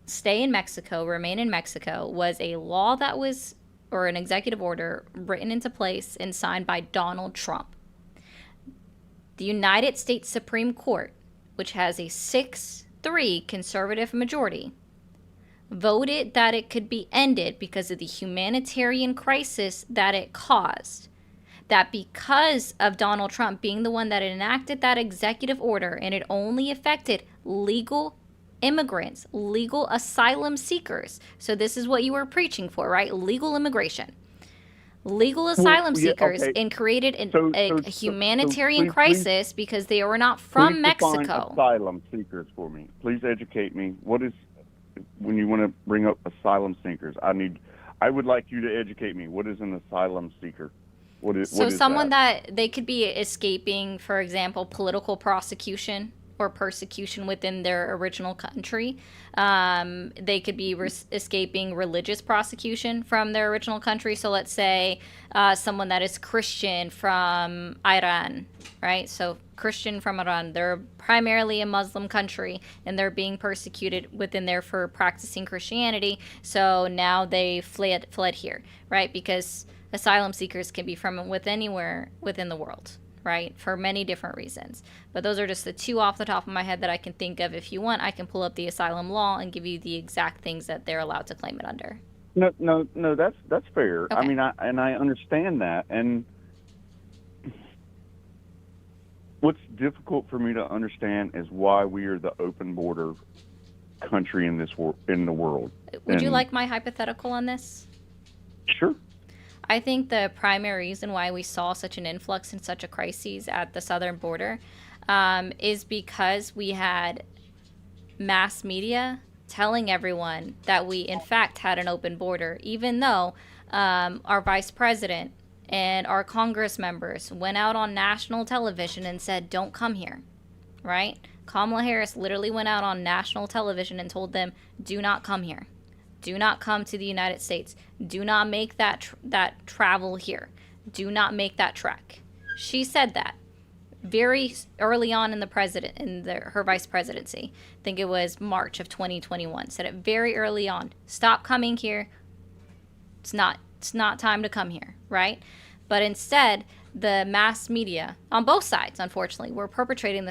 Stay in Mexico, remain in Mexico was a law that was, or an executive order written into place and signed by Donald Trump. The United States Supreme Court, which has a 6-3 conservative majority, voted that it could be ended because of the humanitarian crisis that it caused. That because of Donald Trump being the one that enacted that executive order, and it only affected legal immigrants, legal asylum seekers. So this is what you were preaching for, right? Legal immigration. Legal asylum seekers, and created a humanitarian crisis because they were not from Mexico. Define asylum seekers for me. Please educate me. What is, when you want to bring up asylum seekers, I would like you to educate me. What is an asylum seeker? What is someone that they could be escaping, for example, political prosecution or persecution within their original country. They could be escaping religious prosecution from their original country. So let's say someone that is Christian from Iran, right? So Christian from Iran, they're primarily a Muslim country and they're being persecuted within there for practicing Christianity. So now they fled here, right? Because asylum seekers can be from anywhere within the world, right? For many different reasons. But those are just the two off the top of my head that I can think of. If you want, I can pull up the asylum law and give you the exact things that they're allowed to claim it under. No, that's fair. Okay. I mean, I understand that. And what's difficult for me to understand is why we are the open border country in the world. Would you like my hypothetical on this? Sure. I think the primary reason why we saw such an influx and such a crisis at the southern border is because we had mass media telling everyone that we, in fact, had an open border, even though our vice president and our Congress members went out on national television and said, don't come here, right? Kamala Harris literally went out on national television and told them, do not come here. Do not come to the United States. Do not make that travel here. Do not make that trek. She said that very early on in her vice presidency. I think it was March of 2021. Said it very early on. Stop coming here. It's not time to come here, right? But instead, the mass media on both sides, unfortunately, were perpetuating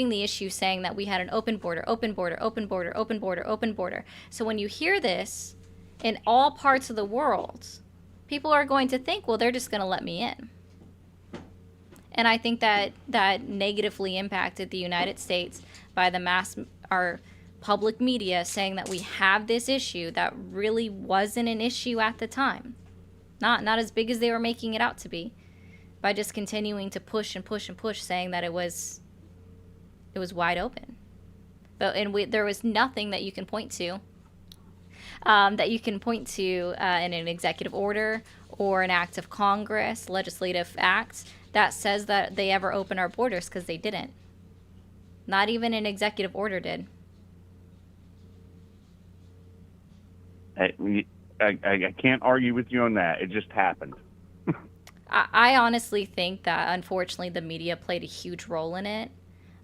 the issue, saying that we had an open border, open border, open border, open border, open border. So when you hear this in all parts of the world, people are going to think, well, they're just going to let me in. And I think that negatively impacted the United States by our public media saying that we have this issue that really wasn't an issue at the time. Not as big as they were making it out to be, by just continuing to push and push and push, saying that it was wide open. There was nothing that you can point to in an executive order or an act of Congress, legislative act, that says that they ever opened our borders, because they didn't. Not even an executive order did. I can't argue with you on that. It just happened. I honestly think that, unfortunately, the media played a huge role in it.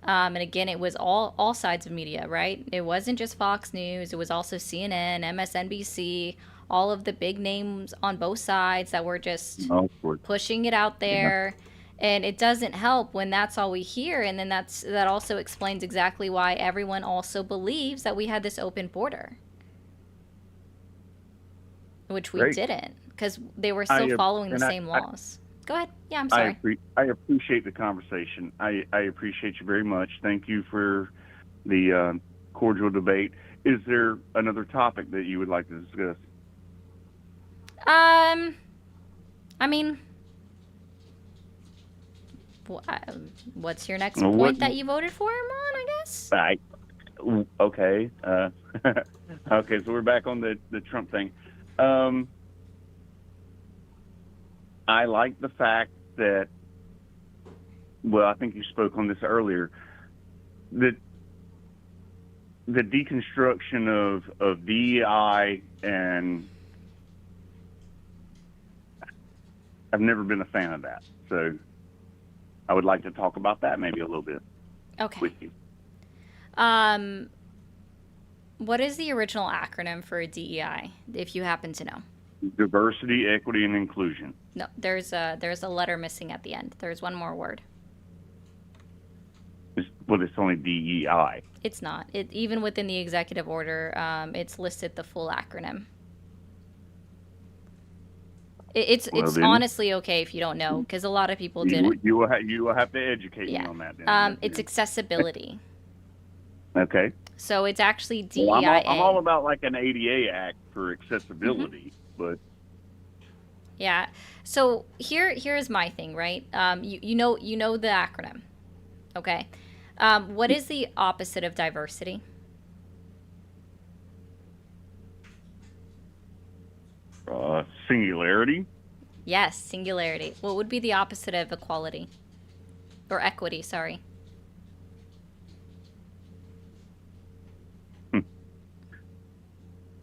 And again, it was all sides of media, right? It wasn't just Fox News. It was also CNN, MSNBC, all of the big names on both sides that were just pushing it out there. Yeah. And it doesn't help when that's all we hear. And then that also explains exactly why everyone also believes that we had this open border. Which we didn't, because they were still following the same laws. Go ahead. Yeah, I'm sorry. I appreciate the conversation. I appreciate you very much. Thank you for the cordial debate. is there another topic that you would like to discuss? I mean, what's your next Well, point what- that you voted for him on, I guess? Okay. Okay, so we're back on the Trump thing. I like the fact that, well, I think you spoke on this earlier, that the deconstruction of DEI, and I've never been a fan of that. So I would like to talk about that maybe a little bit Okay. with you. What is the original acronym for DEI, if you happen to know? Diversity, equity, and inclusion. No, there's a letter missing at the end. There's one more word. Well, it's only DEI. It's not. Even within the executive order, it's listed the full acronym. It's then- honestly okay if you don't know, because a lot of people didn't. You will have to educate me Yeah. on that. Then. It's accessibility. Okay. So it's actually DEIA. Well, I'm all about like an ADA Act for accessibility, but Yeah. So here's my thing, right? You know the acronym, okay? What is the opposite of diversity? Singularity. Yes, singularity. What would be the opposite of equality? Or equity, sorry.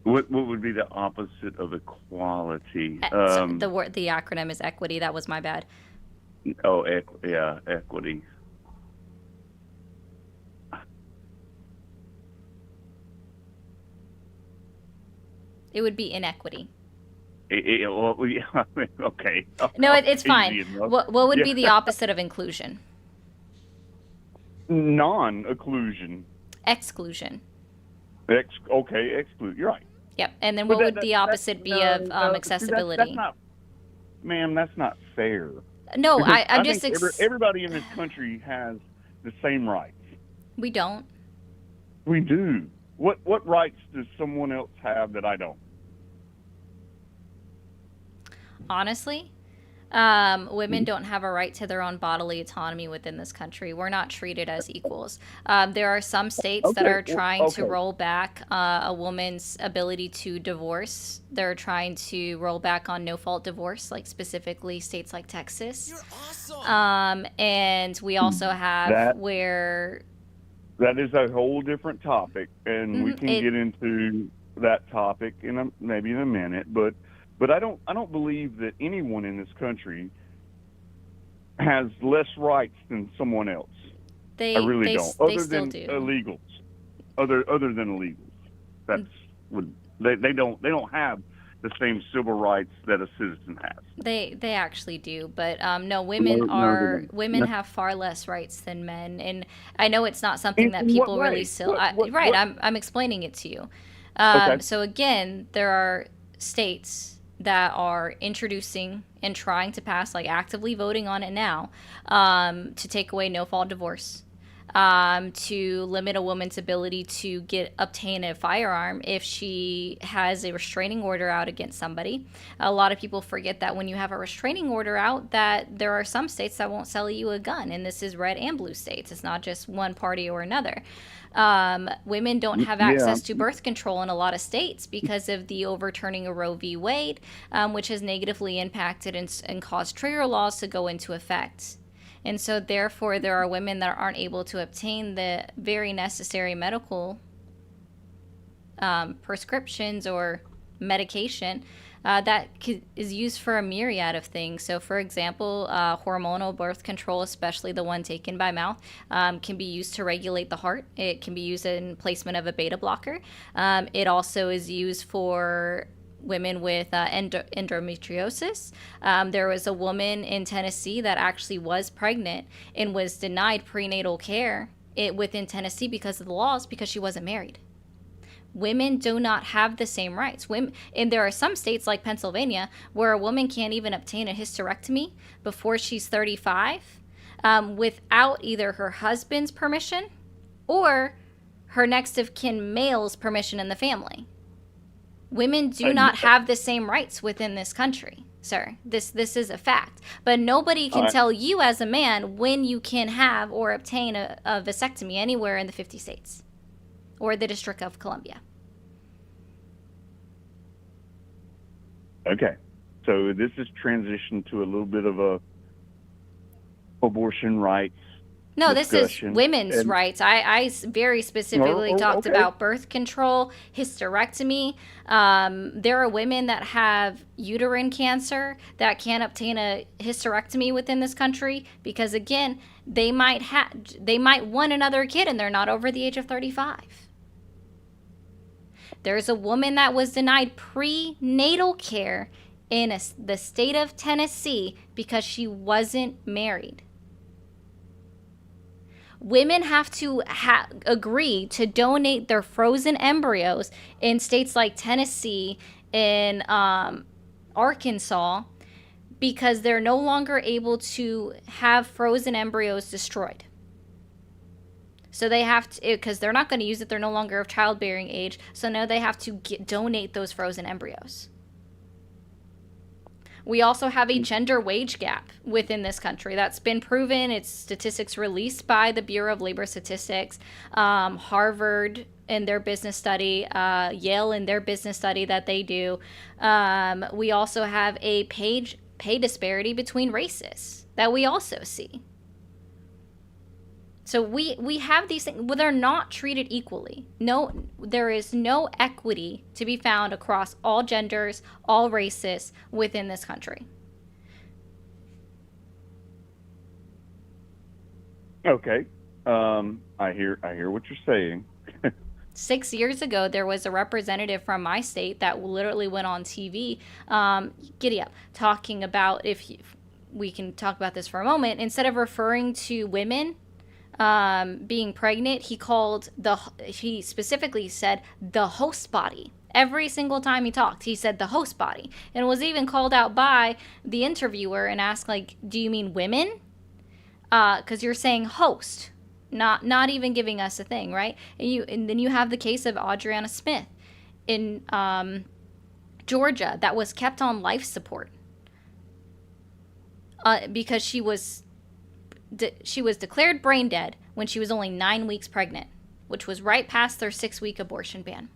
What would be the opposite of equality? The acronym is equity. That was my bad. Equity. It would be inequity. Okay. No, it's Easy fine. enough. What would be the opposite of inclusion? Non-occlusion. Exclusion. Exclude. You're right. Yep. And then But what would the opposite be of accessibility? Ma'am, that's not fair. No, Because I'm I just. think everybody in this country has the same rights. We don't. We do. What rights does someone else have that I don't? Honestly, women don't have a right to their own bodily autonomy within this country. We're not treated as equals. There are some states that are trying to roll back a woman's ability to divorce. They're trying to roll back on no-fault divorce, like specifically states like Texas. You're awesome. And we also have That- where That is a whole different topic, and we Mhm, can it- get into that topic maybe in a minute. But I don't believe that anyone in this country has less rights than someone else. they I really they, don't. they Other still than do. illegals, other than illegals, that's they don't have the same civil rights that a citizen has. They actually do, but no, women No, they don't. women No. have far less rights than men, and I know it's not something that In what people really way? still. What- right, what- I'm explaining it to you. Okay. So again, there are states that are introducing and trying to pass, like actively voting on it now, to take away no-fault divorce. To limit a woman's ability to obtain a firearm if she has a restraining order out against somebody. A lot of people forget that when you have a restraining order out, that there are some states that won't sell you a gun, and this is red and blue states. It's not just one party or another. Women don't have access to birth control in a lot of states because of the overturning of Roe v. Wade, which has negatively impacted and caused trigger laws to go into effect. And so, therefore, there are women that aren't able to obtain the very necessary medical prescriptions or medication that is used for a myriad of things. So, for example, hormonal birth control, especially the one taken by mouth, can be used to regulate the heart. It can be used in placement of a beta blocker. It also is used for women with endometriosis. There was a woman in Tennessee that actually was pregnant and was denied prenatal care within Tennessee because of the laws, because she wasn't married. Women do not have the same rights. And there are some states like Pennsylvania where a woman can't even obtain a hysterectomy before she's 35 without either her husband's permission or her next of kin male's permission in the family. Women do not have the same rights within this country, sir. This is a fact. But nobody can tell you as a man when you can have or obtain a vasectomy anywhere in the 50 states or the District of Columbia. Okay. So this is transitioned to a little bit of a abortion rights. No, this is discussion. women's And- rights. I very specifically talked okay. about birth control, hysterectomy. There are women that have uterine cancer that can't obtain a hysterectomy within this country because, again, they might want another kid and they're not over the age of 35. There's a woman that was denied prenatal care in the state of Tennessee because she wasn't married. Women have to agree to donate their frozen embryos in states like Tennessee and Arkansas because they're no longer able to have frozen embryos destroyed. So they have to, because they're not going to use it, they're no longer of childbearing age, so now they have to donate those frozen embryos. We also have a gender wage gap within this country that's been proven. It's statistics released by the Bureau of Labor Statistics, Harvard in their business study, Yale in their business study that they do. We also have a pay disparity between races that we also see. So we have these things, well, they're not treated equally. No, there is no equity to be found across all genders, all races within this country. Okay. I hear what you're saying. 6 years ago, there was a representative from my state that literally went on TV, giddy up, talking about, we can talk about this for a moment, instead of referring to women being pregnant, he specifically said the host body. Every single time he talked, he said the host body, and was even called out by the interviewer and asked, like, do you mean women? Because you're saying host, not even giving us a thing, right? And then you have the case of Adriana Smith in Georgia that was kept on life support because she was declared brain dead when she was only 9 weeks pregnant, which was right past their 6-week abortion ban.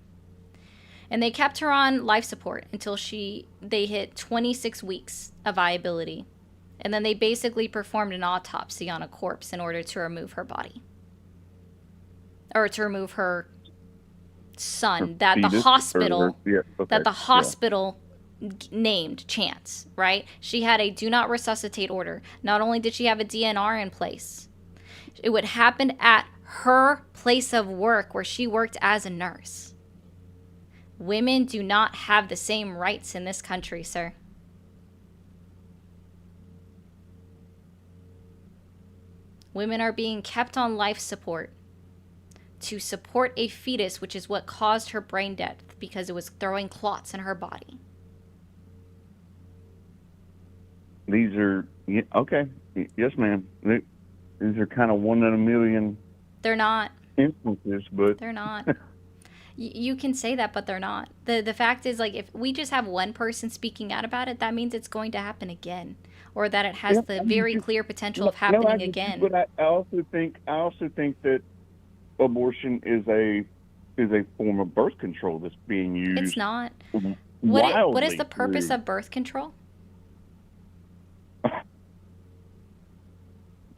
And they kept her on life support until they hit 26 weeks of viability. And then they basically performed an autopsy on a corpse in order to remove her body. Or to remove her son that the hospital named Chance, right? She had a do not resuscitate order. Not only did she have a DNR in place, it would happen at her place of work where she worked as a nurse. Women do not have the same rights in this country, sir. Women are being kept on life support to support a fetus, which is what caused her brain death because it was throwing clots in her body. These are okay. Yes, ma'am. These are kind of one in a million. They're not. Instances, but they're not. You can say that, but they're not. The fact is, like, if we just have one person speaking out about it, that means it's going to happen again, or that it has the very clear potential of happening again. But I also think that abortion is a form of birth control that's being used. It's not. What is the purpose of birth control?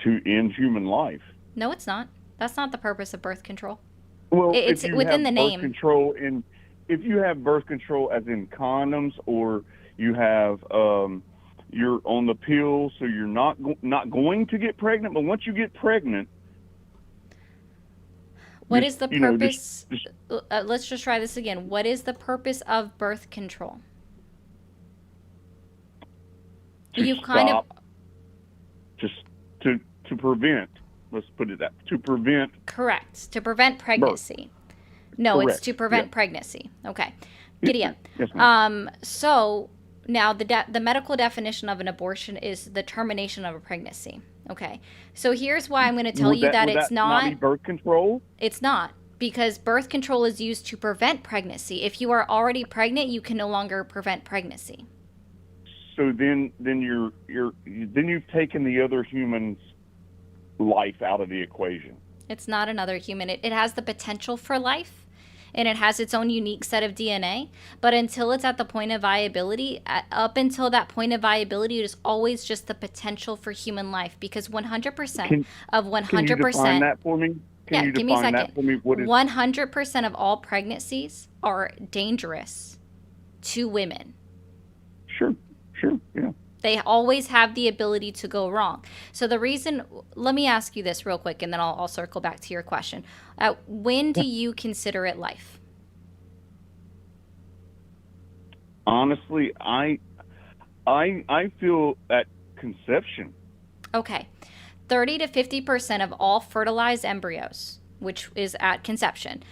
To end human life. No, it's not. That's not the purpose of birth control. Well, it's within the name. If you have birth control as in condoms, or you have you're on the pill, so you're not going to get pregnant. But once you get pregnant, what is the purpose? Let's just try this again. What is the purpose of birth control? To prevent. Let's put it that to prevent. Correct. To prevent pregnancy. Birth. No, correct. It's to prevent pregnancy. Okay. Giddy up. Yes, ma'am. So now the medical definition of an abortion is the termination of a pregnancy. Okay. So here's why I'm going to tell you that it's not be birth control. It's not. because birth control is used to prevent pregnancy. If you are already pregnant, you can no longer prevent pregnancy. So then you've taken the other human's life out of the equation. It's not another human. It has the potential for life, and it has its own unique set of DNA. But until it's at the point of viability, up until that point of viability, it is always just the potential for human life, because 100% of 100%. Can you define that for me? Can you give me a define second. that for me? What is 100% of all pregnancies are dangerous to women. Sure, yeah. They always have the ability to go wrong. So the reason, let me ask you this real quick, and then I'll circle back to your question. When do you consider it life? Honestly, I feel at conception. Okay. 30 to 50% of all fertilized embryos, which is at conception,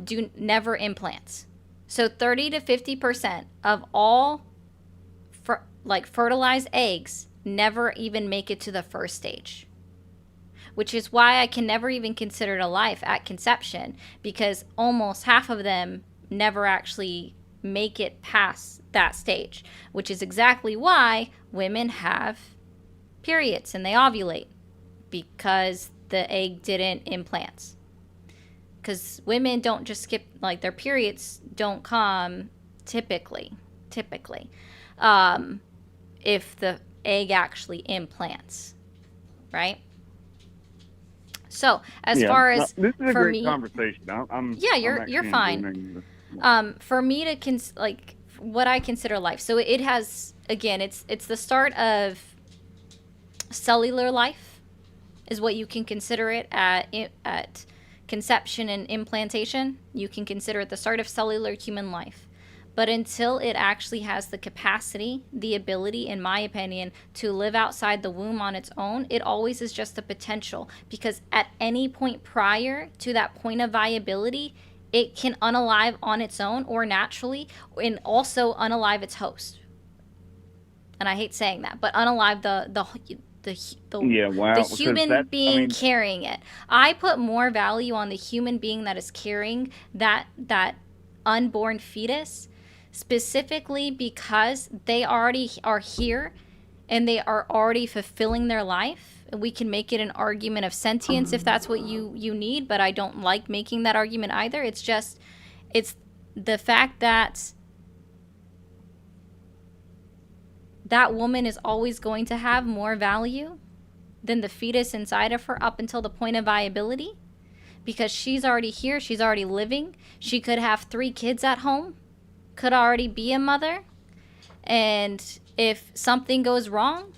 do never implants. So 30 to 50% of all fertilized eggs never even make it to the first stage, which is why I can never even consider it a life at conception, because almost half of them never actually make it past that stage, which is exactly why women have periods and they ovulate, because the egg didn't implant. Because women don't just skip, their periods don't come typically. If the egg actually implants, right? So as far as this is a for great me, conversation. you're fine. For me to what I consider life. So it has, again, it's the start of cellular life, is what you can consider it at conception and implantation. You can consider it the start of cellular human life. But until it actually has the capacity, the ability, in my opinion, to live outside the womb on its own, it always is just a potential. Because at any point prior to that point of viability, it can unalive on its own or naturally, and also unalive its host. And I hate saying that, but unalive the human being carrying it. I put more value on the human being that is carrying that unborn fetus, specifically because they already are here and they are already fulfilling their life. We can make it an argument of sentience if that's what you need, but I don't like making that argument either. It's the fact that that woman is always going to have more value than the fetus inside of her up until the point of viability, because she's already here, she's already living. She could have 3 kids at home, could already be a mother, and if something goes wrong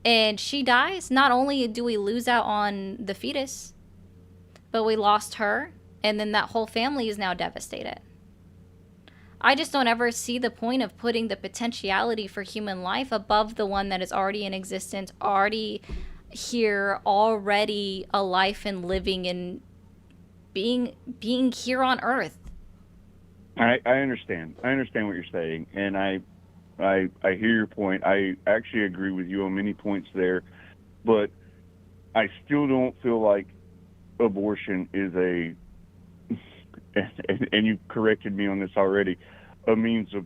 and she dies, not only do we lose out on the fetus, but we lost her, and then that whole family is now devastated. I just don't ever see the point of putting the potentiality for human life above the one that is already in existence, already here, already alive and living and being here on Earth. I understand. I understand what you're saying, and I hear your point. I actually agree with you on many points there, but I still don't feel like abortion is and you corrected me on this already, a means of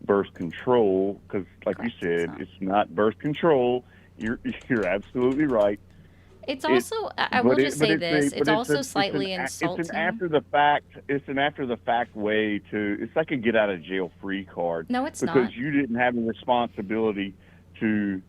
birth control, because like you said, it's not birth control. You're absolutely right. It's also, I will just say this, it's also slightly insulting. It's an after the fact way to, it's like a get out of jail free card. No, it's not. Because you didn't have a responsibility to,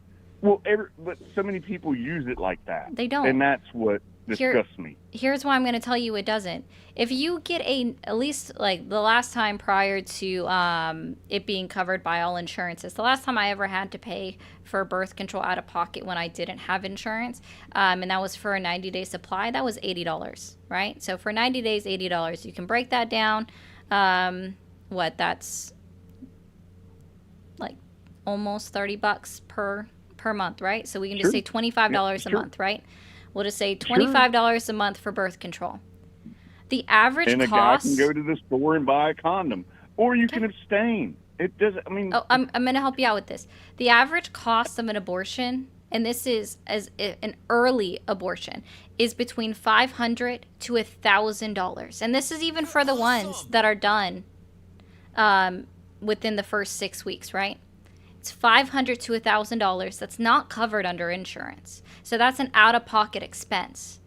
but so many people use it like that. They don't. And that's what disgusts me. Here's why I'm going to tell you it doesn't. If you get at least like the last time prior to it being covered by all insurances, the last time I ever had to pay for birth control out of pocket when I didn't have insurance, and that was for a 90-day supply, that was $80, right? So for 90 days, $80. You can break that down. That's like almost $30 per month, right? So we can just say $25 a month, right? We'll just say $25 a month for birth control. The average cost... And a guy can go to the store and buy a condom. Or you can abstain. It doesn't, I mean... Oh, I'm going to help you out with this. The average cost of an abortion and this is as an early abortion, is between $500 to $1,000, and this is even for the ones that are done within the first 6 weeks, right? It's $500 to $1,000. That's not covered under insurance, so that's an out-of-pocket expense.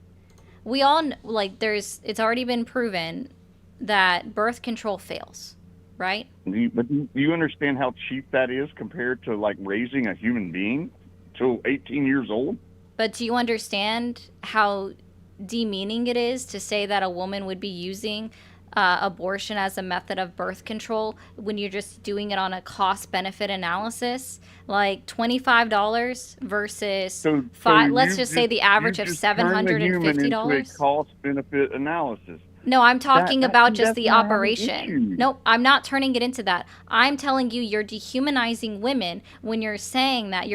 We all it's already been proven that birth control fails, right? But do you understand how cheap that is compared to like raising a human being till 18 years old? But do you understand how demeaning it is to say that a woman would be using abortion as a method of birth control when you're just doing it on a cost-benefit analysis? Like $25 versus let's just say the average of $750. A cost-benefit analysis. No, I'm talking about just the operation. Nope, I'm not turning it into that. I'm telling you, you're dehumanizing women when you're saying that.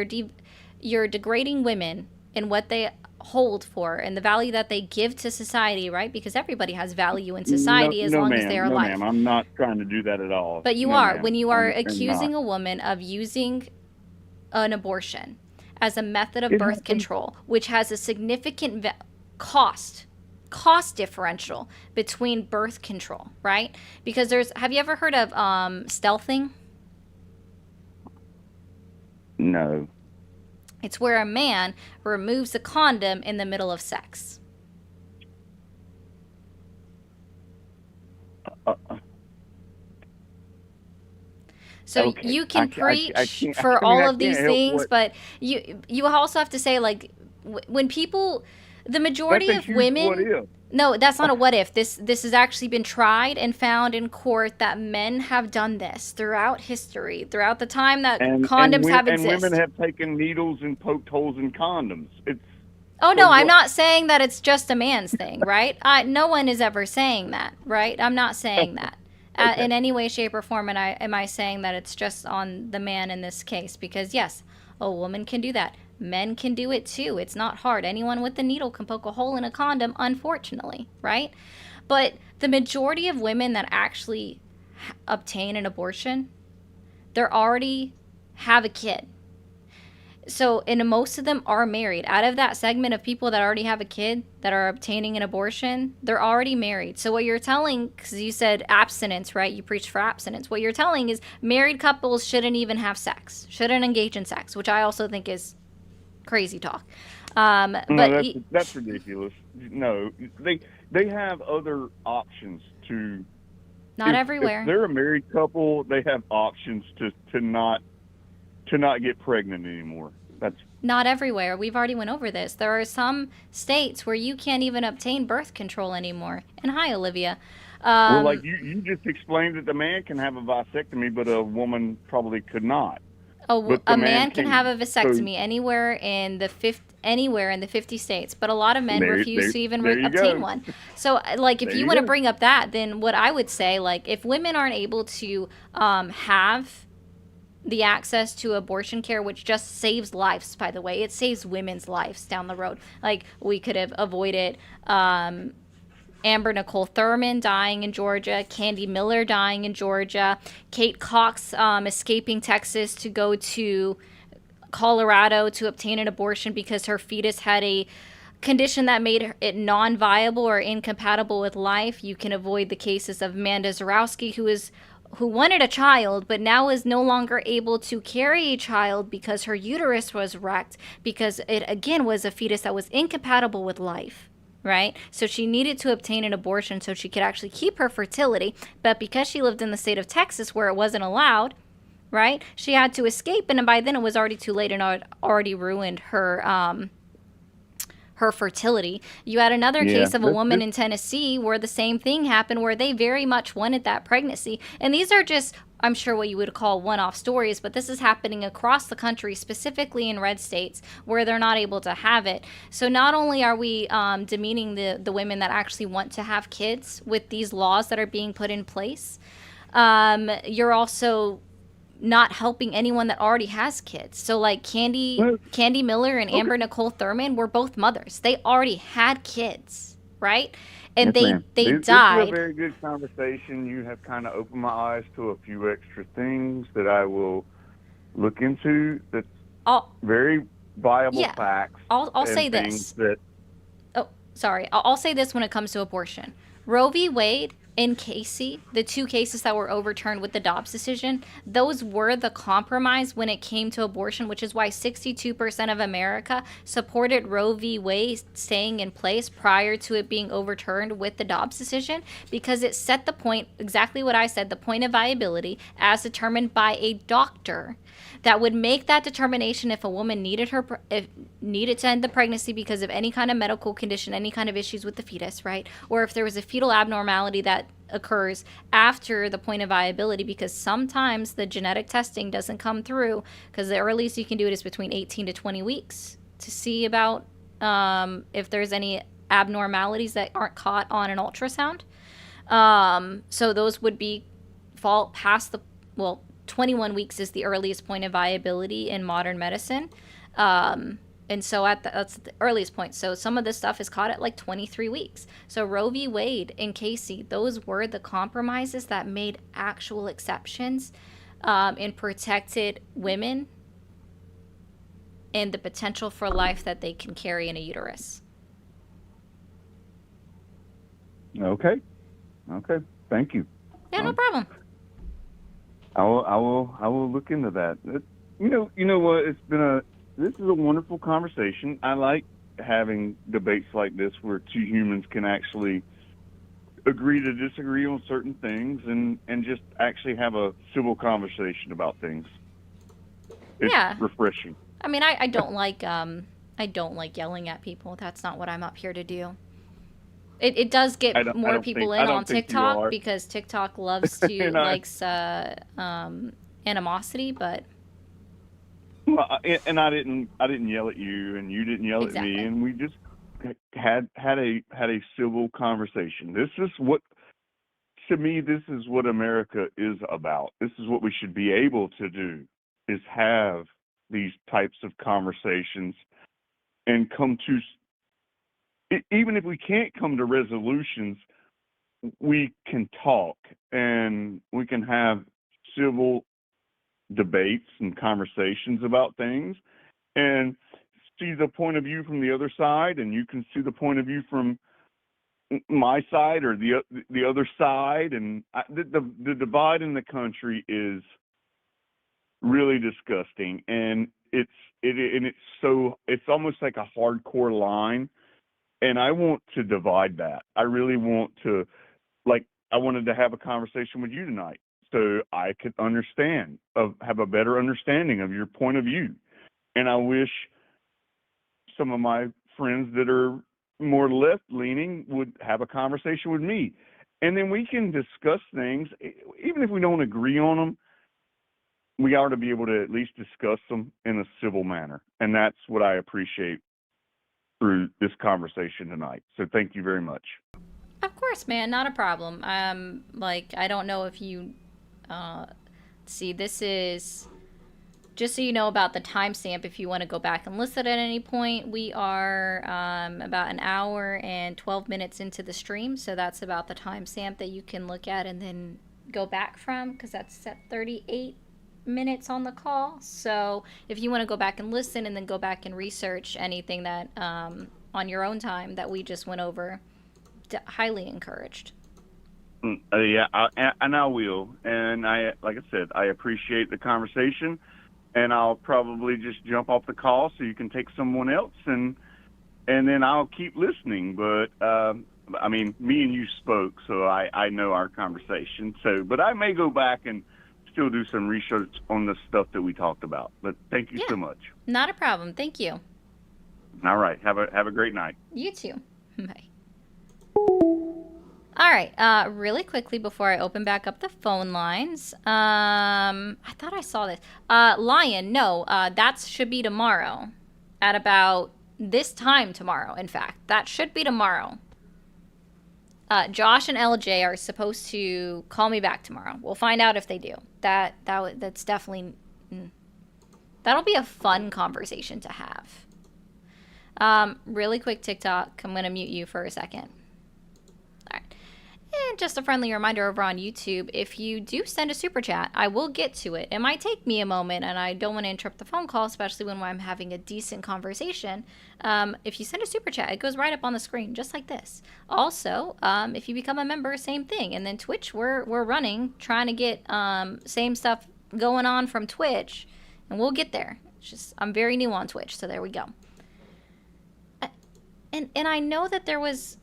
You're degrading women in what they hold for and the value that they give to society, right? Because everybody has value in society as long as they are alive. No, ma'am, I'm not trying to do that at all. But you are. When you are accusing a woman of using an abortion as a method of birth control, which has a significant cost differential between birth control, right? Because have you ever heard of stealthing? No. It's where a man removes a condom in the middle of sex. So okay. You can preach for all of these things, but you also have to say, like, when people, the majority of women, no, that's not a what if. This has actually been tried and found in court that men have done this throughout history, throughout the time that condoms have existed. And women have taken needles and poked holes in condoms. Oh, no, I'm not saying that it's just a man's thing, right? No one is ever saying that, right? I'm not saying that. Okay. In any way, shape, or form, am I saying that it's just on the man in this case? Because, yes, a woman can do that. Men can do it too. It's not hard. Anyone with a needle can poke a hole in a condom, unfortunately, right? But the majority of women that actually obtain an abortion, they already have a kid. So, and most of them are married. Out of that segment of people that already have a kid that are obtaining an abortion, they're already married. So what you're telling, because you said abstinence, right? You preach for abstinence. What you're telling is married couples shouldn't even have sex, shouldn't engage in sex, which I also think is crazy talk. But that's ridiculous. No, they have other options to. Not everywhere. If they're a married couple, they have options to not get pregnant anymore. That's not everywhere. We've already went over this. There are some states where you can't even obtain birth control anymore. And hi, Olivia. Well, like you just explained that the man can have a vasectomy, but a woman probably could not. Oh, a man can have a vasectomy anywhere in the 50 states, but a lot of men refuse to even obtain one. So, like, if you want to bring up that, then what I would say, like, if women aren't able to have the access to abortion care, which just saves lives, by the way, it saves women's lives down the road. Like, we could have avoided Amber Nicole Thurman dying in Georgia, Candy Miller dying in Georgia, Kate Cox escaping Texas to go to Colorado to obtain an abortion because her fetus had a condition that made it non-viable or incompatible with life. You can avoid the cases of Amanda Zarowski, who wanted a child but now is no longer able to carry a child because her uterus was wrecked because it, again, was a fetus that was incompatible with life. Right? So she needed to obtain an abortion so she could actually keep her fertility. But because she lived in the state of Texas where it wasn't allowed, right, she had to escape. And by then it was already too late and it already ruined her fertility. You had another case of a woman in Tennessee where the same thing happened, where they very much wanted that pregnancy. And these are just, I'm sure, what you would call one-off stories, but this is happening across the country, specifically in red states where they're not able to have it. So not only are we demeaning the women that actually want to have kids with these laws that are being put in place, you're also not helping anyone that already has kids. So like Candy Miller and Amber Nicole Thurman were both mothers. They already had kids, right? And yes, they died. This is a very good conversation. You have kind of opened my eyes to a few extra things that I will look into. That's very, viable Yeah. facts. I'll and say things this. That Oh, sorry. I'll say this when it comes to abortion. Roe v. Wade and Casey, the two cases that were overturned with the Dobbs decision, those were the compromise when it came to abortion, which is why 62% of America supported Roe v. Wade staying in place prior to it being overturned with the Dobbs decision, because it set the point, exactly what I said, the point of viability as determined by a doctor that would make that determination if a woman needed to end the pregnancy because of any kind of medical condition, any kind of issues with the fetus, right? Or if there was a fetal abnormality that occurs after the point of viability, because sometimes the genetic testing doesn't come through, because the earliest you can do it is between 18 to 20 weeks to see about if there's any abnormalities that aren't caught on an ultrasound. So those would fall past 21 weeks is the earliest point of viability in modern medicine. And so that's the earliest point. So some of this stuff is caught at like 23 weeks. So Roe v. Wade and Casey, those were the compromises that made actual exceptions and protected women and the potential for life that they can carry in a uterus. okay. Thank you. Yeah, no problem. I will look into that. You know what? This is a wonderful conversation. I like having debates like this where two humans can actually agree to disagree on certain things and just actually have a civil conversation about things. It's refreshing. I mean, I don't like yelling at people. That's not what I'm up here to do. It does get more people in on TikTok because TikTok loves to likes animosity, but. Well, and I didn't yell at you, and you didn't yell at me, and we just had a civil conversation. This is what, to me, this is what America is about. This is what we should be able to do: is have these types of conversations and come to. Even if we can't come to resolutions, we can talk and we can have civil debates and conversations about things and see the point of view from the other side, and you can see the point of view from my side or the other side. And the divide in the country is really disgusting, and it's almost like a hardcore line. And I want to divide that. I really want to, I wanted to have a conversation with you tonight so I could have a better understanding of your point of view. And I wish some of my friends that are more left-leaning would have a conversation with me. And then we can discuss things. Even if we don't agree on them, we ought to be able to at least discuss them in a civil manner. And that's what I appreciate through this conversation tonight. So thank you very much. Of course, man, not a problem. I don't know if you see, this is just so you know about the timestamp. If you want to go back and listen at any point, we are about an hour and 12 minutes into the stream, so that's about the timestamp that you can look at and then go back from, because that's at 38 minutes on the call. So if you want to go back and listen and then go back and research anything that on your own time that we just went over, highly encouraged. Yeah, and I will. And like I said, I appreciate the conversation, and I'll probably just jump off the call so you can take someone else, and then I'll keep listening. But I mean, me and you spoke, so I know our conversation. So, but I may go back and still do some research on the stuff that we talked about. But thank you so much. Not a problem. Thank you. All right. Have a great night. You too. Bye. All right. Really quickly before I open back up the phone lines, I thought I saw this. Lion, no, that should be tomorrow at about this time tomorrow. In fact, that should be tomorrow. Josh and LJ are supposed to call me back tomorrow. We'll find out if they do. That's definitely that'll be a fun conversation to have. Really quick TikTok. I'm gonna mute you for a second. All right. And just a friendly reminder over on YouTube, if you do send a super chat, I will get to it. It might take me a moment, and I don't want to interrupt the phone call, especially when I'm having a decent conversation. If you send a super chat, it goes right up on the screen, just like this. Also, if you become a member, same thing. And then Twitch, we're running, trying to get same stuff going on from Twitch, and we'll get there. It's just I'm very new on Twitch, so there we go. And I know that there was...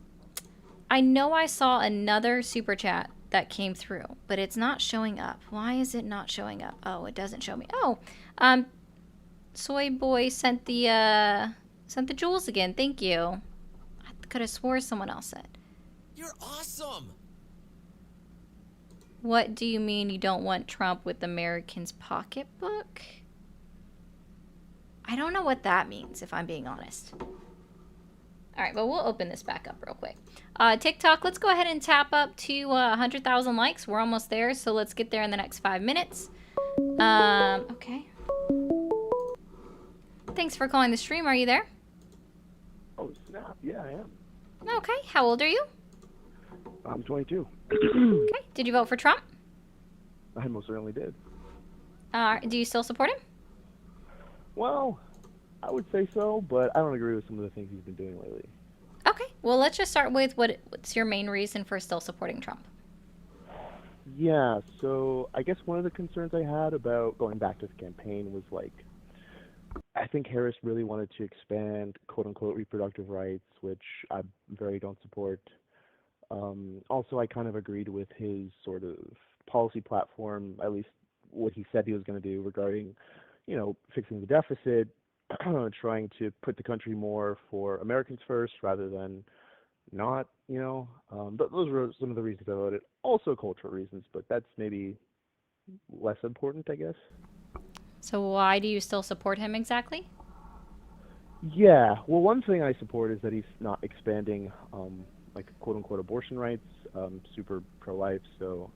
I know I saw another super chat that came through, but it's not showing up. Why is it not showing up? Oh, it doesn't show me. Oh, Soy Boy sent the jewels again. Thank you. I could have swore someone else said. You're awesome. What do you mean you don't want Trump with Americans' pocketbook? I don't know what that means, if I'm being honest. All right, well, we'll open this back up real quick. TikTok, let's go ahead and tap up to 100,000 likes. We're almost there, so let's get there in the next 5 minutes. Okay. Thanks for calling the stream. Are you there? Oh, snap. Yeah, I am. Okay. How old are you? I'm 22. Okay. Did you vote for Trump? I most certainly did. Do you still support him? Well, I would say so, but I don't agree with some of the things he's been doing lately. Okay. Well, let's just start with what's your main reason for still supporting Trump? Yeah, so I guess one of the concerns I had about going back to the campaign was, like, I think Harris really wanted to expand quote-unquote reproductive rights, which I very don't support. Also, I kind of agreed with his sort of policy platform, at least what he said he was going to do regarding, fixing the deficit, trying to put the country more for Americans first rather than not, those were some of the reasons I voted. Also cultural reasons, but that's maybe less important, I guess. So why do you still support him exactly? Yeah, well, one thing I support is that he's not expanding, quote-unquote abortion rights, super pro-life. So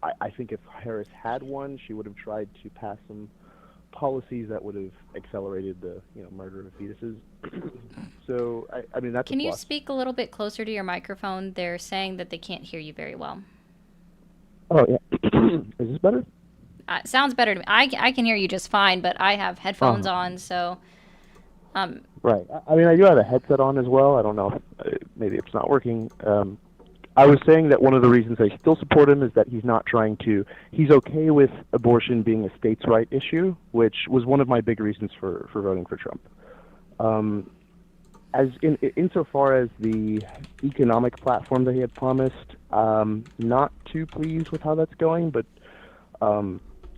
I think if Harris had won, she would have tried to pass some policies that would have accelerated the murder of fetuses. So I mean that's. Can you speak a little bit closer to your microphone? They're saying that they can't hear you very well. Oh yeah. Is this better? Sounds better to me. I can hear you just fine, but I have headphones on, so. Right. I mean, I do have a headset on as well. I don't know if maybe it's not working. I was saying that one of the reasons I still support him is that he's not trying to. He's okay with abortion being a states' right issue, which was one of my big reasons for voting for Trump. As insofar as the economic platform that he had promised, not too pleased with how that's going, but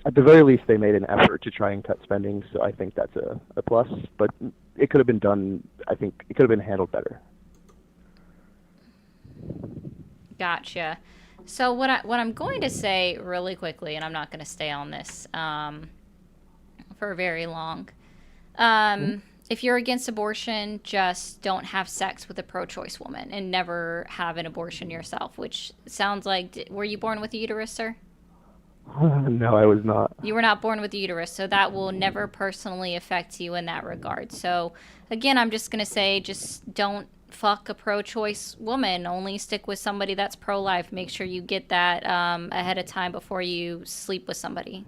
at the very least they made an effort to try and cut spending, so I think that's a plus. But it could have been done. I think it could have been handled better. Gotcha. So what I'm going to say really quickly, and I'm not going to stay on this for very long. If you're against abortion, just don't have sex with a pro-choice woman and never have an abortion yourself, which sounds like, were you born with a uterus, sir? No, I was not. You were not born with a uterus, so that will never personally affect you in that regard. So again, I'm just going to say, just don't fuck a pro-choice woman. Only stick with somebody that's pro-life. Make sure you get that ahead of time before you sleep with somebody.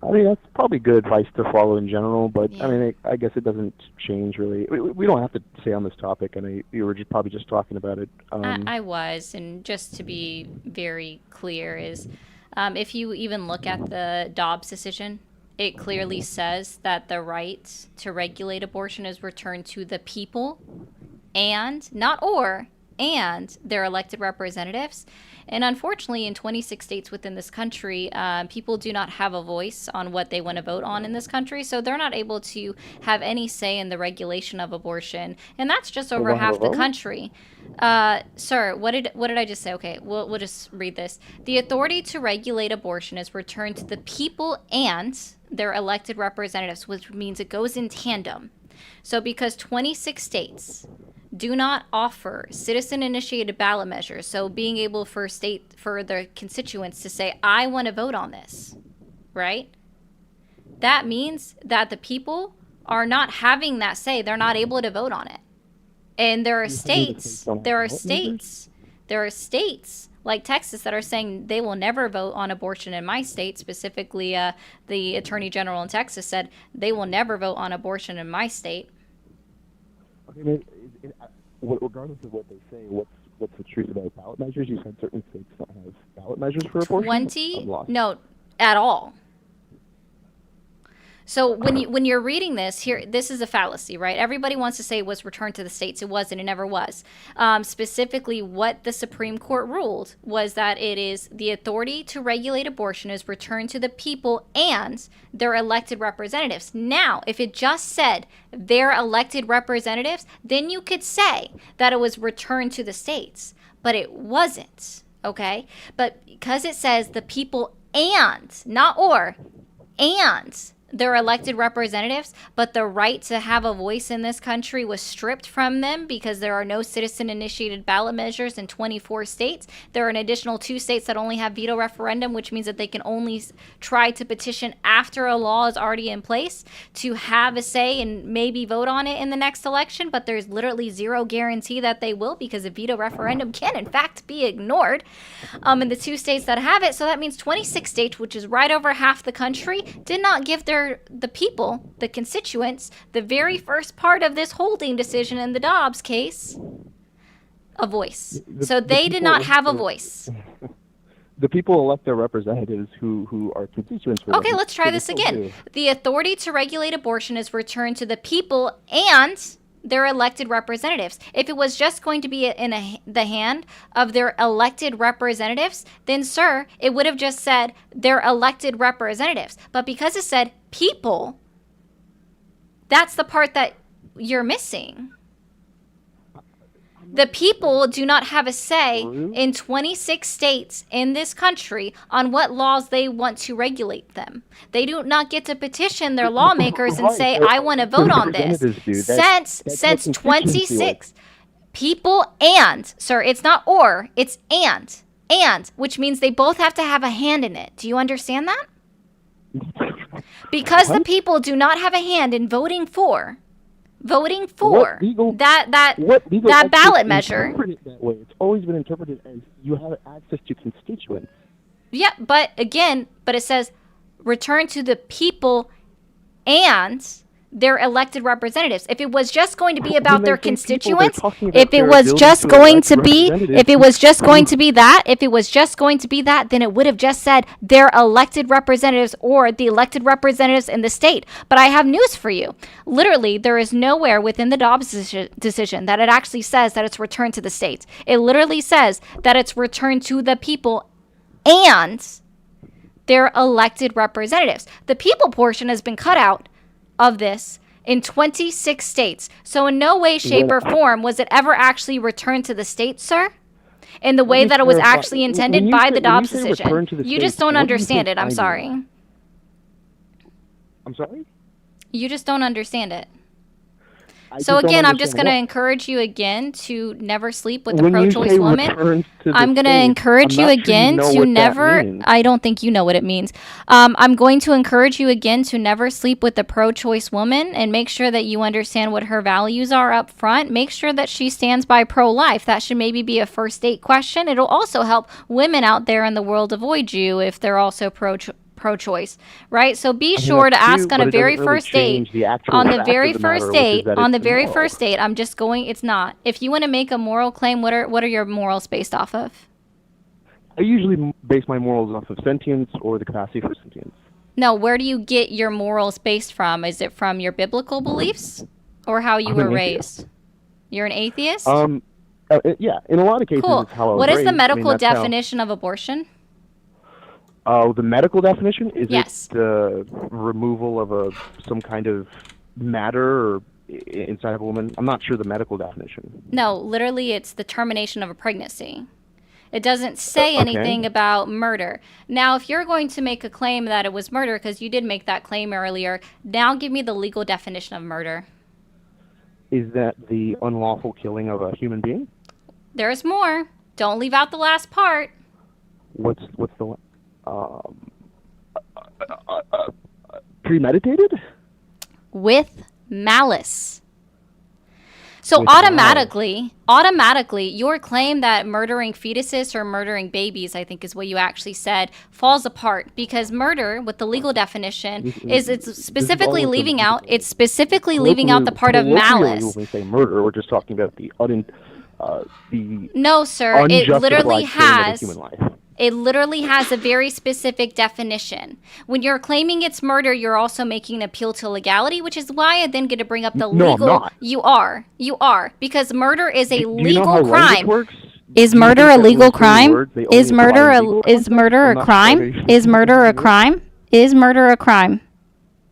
I mean, that's probably good advice to follow in general, but Yeah. I mean, I guess it doesn't change really. We don't have to stay on this topic. I mean, you were probably just talking about it. I was, and just to be very clear is, if you even look at the Dobbs decision, it clearly says that the right to regulate abortion is returned to the people and, not or, and their elected representatives. And unfortunately, in 26 states within this country, people do not have a voice on what they want to vote on in this country. So they're not able to have any say in the regulation of abortion. And that's just over half the country. Sir, what did I just say? Okay, we'll just read this. The authority to regulate abortion is returned to the people and their elected representatives, which means it goes in tandem. So because 26 states do not offer citizen-initiated ballot measures, so being able for the constituents to say, I want to vote on this, right? That means that the people are not having that say. They're not able to vote on it. And there are states There are states like Texas that are saying they will never vote on abortion in my state. Specifically, the Attorney General in Texas said they will never vote on abortion in my state. Okay, man, regardless of what they say, what's the truth about ballot measures? You said certain states don't have ballot measures for abortion. 20? I'm lost. No, at all. So when you're reading this here, this is a fallacy, right? Everybody wants to say it was returned to the states. It wasn't. It never was. Specifically, what the Supreme Court ruled was that it is the authority to regulate abortion is returned to the people and their elected representatives. Now, if it just said their elected representatives, then you could say that it was returned to the states, but it wasn't. Okay, but because it says the people and, not or, and their elected representatives, but the right to have a voice in this country was stripped from them because there are no citizen-initiated ballot measures in 24 states. There are an additional 2 states that only have veto referendum, which means that they can only try to petition after a law is already in place to have a say and maybe vote on it in the next election, but there's literally zero guarantee that they will because a veto referendum can, in fact, be ignored in the 2 states that have it. So that means 26 states, which is right over half the country, did not give the people, the constituents, the very first part of this holding decision in the Dobbs case, a voice. So they did not have a voice. The people elect their representatives who are constituents. For Okay, let's try this again. The authority to regulate abortion is returned to the people and their elected representatives. If it was just going to be in the hand of their elected representatives, then, sir, it would have just said their elected representatives. But because it said people, that's the part that you're missing. The people do not have a say in 26 states in this country on what laws they want to regulate them. They do not get to petition their lawmakers and say, I want to vote on this. Since 26 people and, sir, it's not or, it's and, which means they both have to have a hand in it. Do you understand that? Because the people do not have a hand in voting for that ballot measure. That way. It's always been interpreted as you have access to constituents. Yeah, but it says return to the people and their elected representatives. If it was just going to be about their constituents, if it was just going to be that, then it would have just said their elected representatives or the elected representatives in the state. But I have news for you. Literally, there is nowhere within the Dobbs decision that it actually says that it's returned to the states. It literally says that it's returned to the people and their elected representatives. The people portion has been cut out of this in 26 states. So in no way, shape, or form was it ever actually returned to the states, sir, in the way that it was actually intended by the Dobbs decision. You just don't understand it. I'm sorry. I'm sorry? You just don't understand it. So again, I'm just going to encourage you again to never sleep with a pro-choice woman. I'm going to encourage you again to never, I don't think you know what it means. I'm going to encourage you again to never sleep with a pro-choice woman and make sure that you understand what her values are up front. Make sure that she stands by pro-life. That should maybe be a first date question. It'll also help women out there in the world avoid you if they're also pro-choice, right? So be sure to ask on a very first date. On the very first date, I'm just going. It's not. If you want to make a moral claim, what are your morals based off of? I usually base my morals off of sentience or the capacity for sentience. No, where do you get your morals based from? Is it from your biblical beliefs or how you were raised? You're an atheist? Yeah, in a lot of cases, cool. it's how I was What is raised. the medical definition of abortion? The medical definition? Is yes. it the removal of some kind of matter or inside of a woman? I'm not sure the medical definition. No, literally it's the termination of a pregnancy. It doesn't say anything about murder. Now, if you're going to make a claim that it was murder, because you did make that claim earlier, now give me the legal definition of murder. Is that the unlawful killing of a human being? There's more. Don't leave out the last part. What's the premeditated? With malice. So with malice. automatically, your claim that murdering fetuses or murdering babies, I think is what you actually said, falls apart because murder, with the legal definition, it's specifically leaving out the part of malice. When we say murder, we're just talking about the No, sir. It literally unjustified killing of a has. human life. It literally has a very specific definition. When you're claiming it's murder, you're also making an appeal to legality, which is why I then get to bring up the No, legal. I'm not. You are, because murder is a Do you know legal how language crime. works? Is Do you murder think a that legal those three crime? words, they Is only murder apply in a legal is context? murder I'm a not crime? very sure. Is murder a crime? Is murder a crime?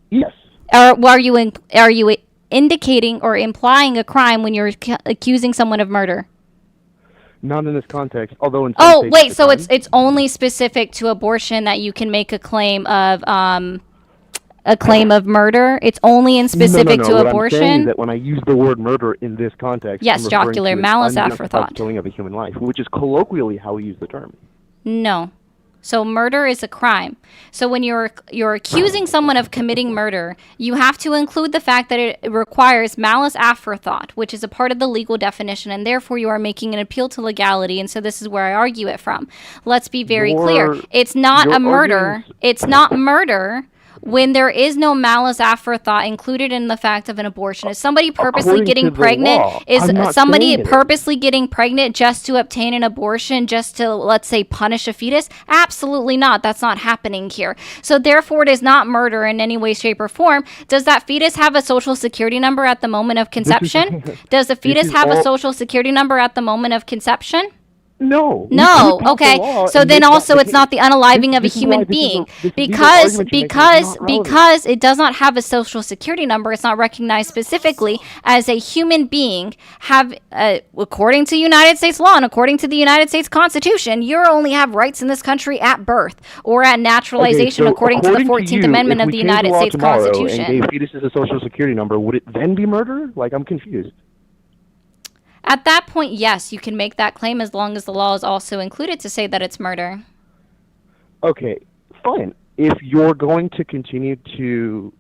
Yes. Or are you indicating or implying a crime when you're accusing someone of murder? Not in this context, although in some Oh, states wait, it's so a crime. it's only specific to abortion that you can make a claim of murder? It's only in specific no. to What I'm saying abortion? is that when I use the word murder in this context, Yes, I'm referring jocular to malice unjustified afterthought. killing of a human life, which is colloquially how we use the term. No. So murder is a crime. So when you're accusing someone of committing murder, you have to include the fact that it requires malice aforethought, which is a part of the legal definition, and therefore you are making an appeal to legality, and so this is where I argue it from. Let's be very clear. It's not your a murder. arguments- It's not murder when there is no malice aforethought included in the fact of an abortion. Is somebody purposely According getting to the pregnant? law. Is I'm not somebody saying it is. purposely getting pregnant just to obtain an abortion, just to, let's say, punish a fetus? Absolutely not. That's not happening here. So therefore, it is not murder in any way, shape, or form. Does that fetus have a social security number at the moment of conception? Does the fetus is have a all- social security number at the moment of conception? No. No. You can't pass the Okay. law So and then make that also the it's not the unaliving of a This is human why this is a- being this- these because arguments you're making is not relevant. because it does not have a social security number. It's not recognized specifically as a human being. Have according to United States law and according to the United States Constitution, you only have rights in this country at birth or at naturalization, Okay, so according to the 14th you, Amendment if of we the changed United law States tomorrow Constitution. and gave fetuses a social security number, would it then be murder? Like, I'm confused. At that point, yes, you can make that claim as long as the law is also included to say that it's murder. Okay, fine. If you're going to continue to,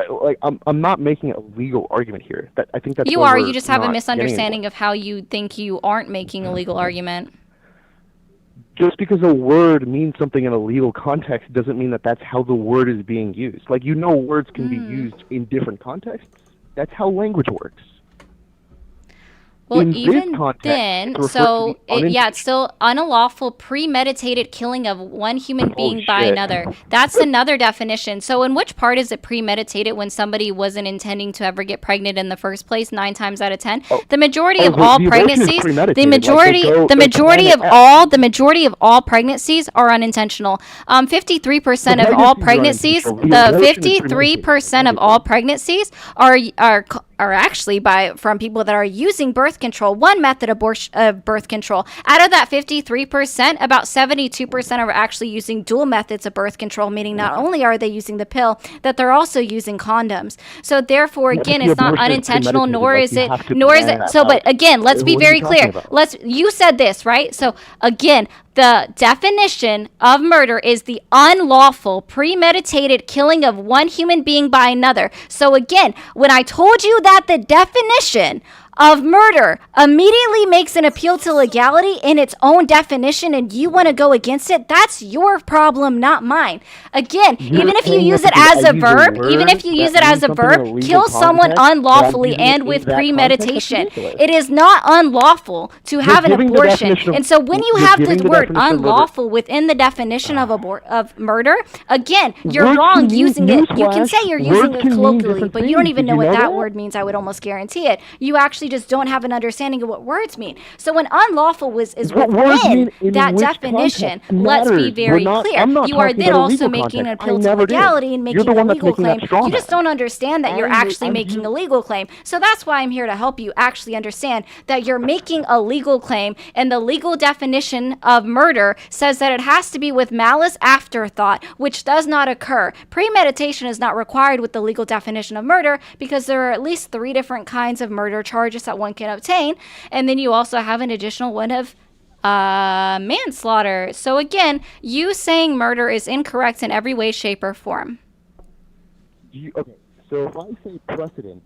like, I'm not making a legal argument here. That I think that's You where are. we're You just have a not misunderstanding of how you think you aren't making a legal argument. just because a word means something in a legal context doesn't mean that that's how the word is being used. Like, words can be used in different contexts. That's how language works. Well, In this even context, then, it refers so to the it's still unlawful premeditated killing of one human being by shit. another. That's another definition. So in which part is it premeditated when somebody wasn't intending to ever get pregnant in the first place? 9 times out of 10, the majority of all the abortion is pregnancies, premeditated. the Like, majority, they go- the they majority plan of it out. all, the majority of all pregnancies are unintentional. 53% of all pregnancies, pregnancies are the unintentional. The abortion is 53% of all pregnancies are actually from people that are using birth control, one method of birth control. Out of that 53%, about 72% are actually using dual methods of birth control, meaning not only are they using the pill, that they're also using condoms. So therefore, Yeah, again, but the it's not abortion is unintentional, premeditated, nor like, is you it, have to nor is plan it. that So, but out. again, let's be What are very you talking clear. about? You said this, right? So again, the definition of murder is the unlawful, premeditated killing of one human being by another. So again, when I told you that the definition of murder immediately makes an appeal to legality in its own definition and you want to go against it, that's your problem, not mine. Again, You're even if you saying use that it as a because I use a verb, even word if you use that it as means a something in a verb, legal kill someone context, but I'm unlawfully using it and in with that premeditation. context, that's ridiculous. It is not unlawful to have an giving the abortion. definition of- And so when you you're have giving the the word definition of murder. unlawful within the definition of murder, again, you're Words wrong can mean- using it. You can newsflash, say you're words using it can mean colloquially, different but you don't things. even Did know you what know that that? word means. I would almost guarantee it. You actually just don't have an understanding of what words mean. So when unlawful is What words within mean in that which definition, context let's be matters. very I'm clear. not You are talking then about a also legal making an context. appeal I to never did. legality and You're making the a one that's legal making that claim. straw You just man. don't understand that you're actually making a legal claim. So that's why I'm here to help you actually understand that you're making a legal claim, and the legal definition of murder says that it has to be with malice afterthought, which does not occur. Premeditation is not required with the legal definition of murder because there are at least 3 different kinds of murder charges that one can obtain, and then you also have an additional one of manslaughter. So again, you saying murder is incorrect in every way, shape, or form. Okay, so if I say precedent,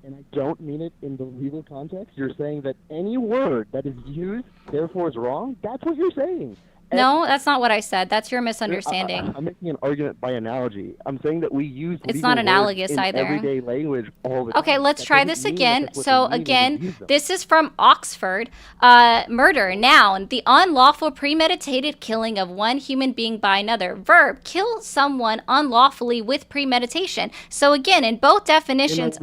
and I don't mean it in the legal context. You're saying that any word that is used, therefore, is wrong? That's what you're saying. No, that's not what I said. That's your misunderstanding. I'm making an argument by analogy. I'm saying that we use It's legal not words analogous in either. everyday language all the time. Okay, let's That try doesn't this mean that again. that's what So they mean when we again, use them. this is from Oxford. Murder, noun, the unlawful premeditated killing of one human being by another. Verb, kill someone unlawfully with premeditation. So again, in both definitions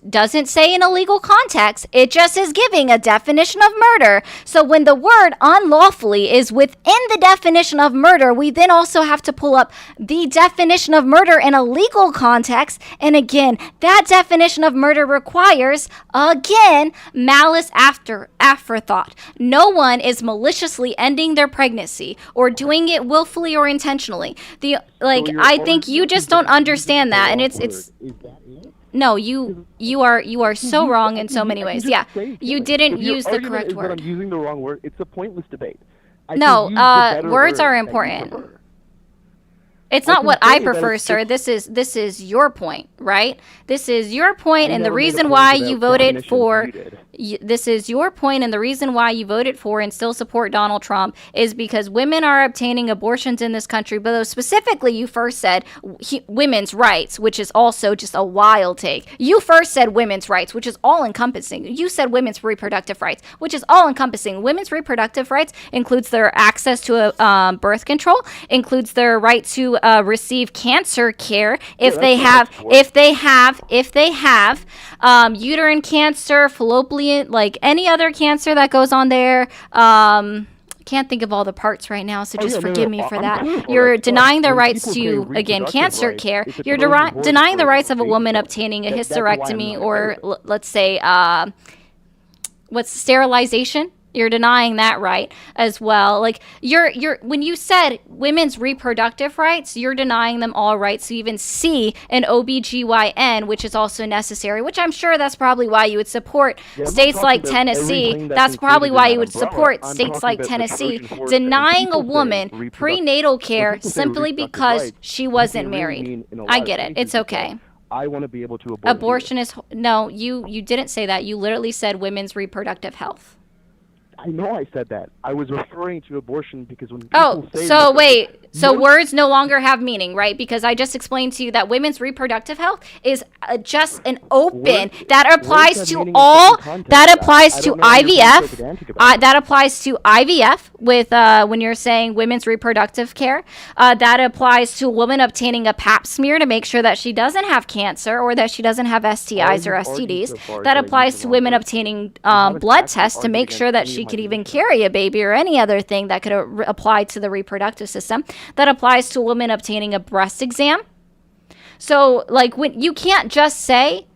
doesn't say in a legal context. It just is giving a definition of murder. So when the word unlawfully is within the definition of murder, we then also have to pull up the definition of murder in a legal context. And again, that definition of murder requires, again, malice afterthought. No one is maliciously ending their pregnancy or doing it willfully or intentionally. I think you just don't understand that, and it's no, you are so wrong in so many ways. Yeah, you didn't use the correct word. word. I'm using the wrong word. It's a pointless debate. No, words are important. It's not what I prefer, sir. This is your point, right? This is your point, and the reason why you voted for. This is your point, and the reason why you voted for and still support Donald Trump is because women are obtaining abortions in this country. But specifically, you first said women's rights, which is also just a wild take. You first said women's rights, which is all encompassing. You said women's reproductive rights, which is all encompassing. Women's reproductive rights includes their access to birth control, includes their right to receive cancer care if they have uterine cancer, fallopian, like any other cancer that goes on there. Can't think of all the parts right now, so just forgive me for that. You're denying their rights to, again, cancer care. You're denying the rights of a woman obtaining a hysterectomy or, let's say, sterilization. You're denying that right as well. Like you're when you said women's reproductive rights, you're denying them all rights to even see an OBGYN, which is also necessary, which I'm sure that's probably why you would support states like Tennessee. That's probably why you would support states like Tennessee denying a woman prenatal care simply because she wasn't married. I get it. It's okay. I want to be able to abort. Abortion is no, you didn't say that. You literally said women's reproductive health. I know I said that. I was referring to abortion because when people say words no longer have meaning, right? Because I just explained to you that women's reproductive health is just an open that applies to all. That applies to IVF. That applies to IVF with when you're saying women's reproductive care. That applies to a woman obtaining a Pap smear to make sure that she doesn't have cancer or that she doesn't have STIs or STDs. That applies to women obtaining blood tests to make sure that she could even carry a baby or any other thing that could apply to the reproductive system. That applies to a woman obtaining a breast exam. So, when you can't just say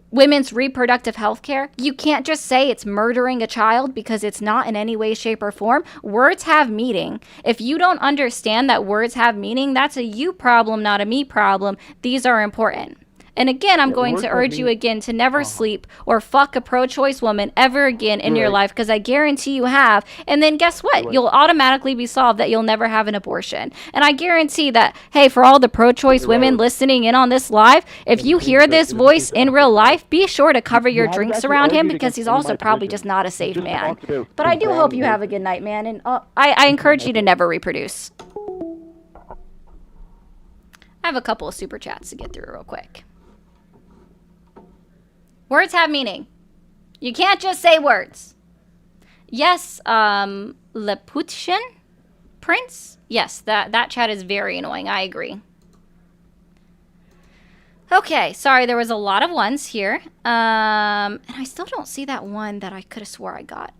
women's reproductive health care, you can't just say it's murdering a child because it's not in any way, shape, or form. Words have meaning. If you don't understand that words have meaning, that's a you problem, not a me problem. These are important. And again, I'm going to urge you again to never sleep or fuck a pro-choice woman ever again in your life, because I guarantee you have. And then guess what? You'll automatically be solved that you'll never have an abortion. And I guarantee that, hey, for all the pro-choice women listening in on this live, if you hear this voice in real life, be sure to cover your drinks around him, because he's also probably just not a safe man. But I do hope you have a good night, man. And I encourage you to never reproduce. I have a couple of super chats to get through real quick. Words have meaning. You can't just say words. Yes, Leputian Prince? Yes, that chat is very annoying. I agree. Okay, sorry, there was a lot of ones here. And I still don't see that one that I could have swore I got.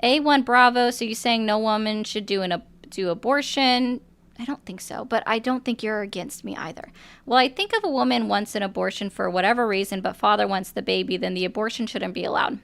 A1 Bravo, so you're saying no woman should do abortion? I don't think so, but I don't think you're against me either. Well, I think if a woman wants an abortion for whatever reason, but father wants the baby, then the abortion shouldn't be allowed.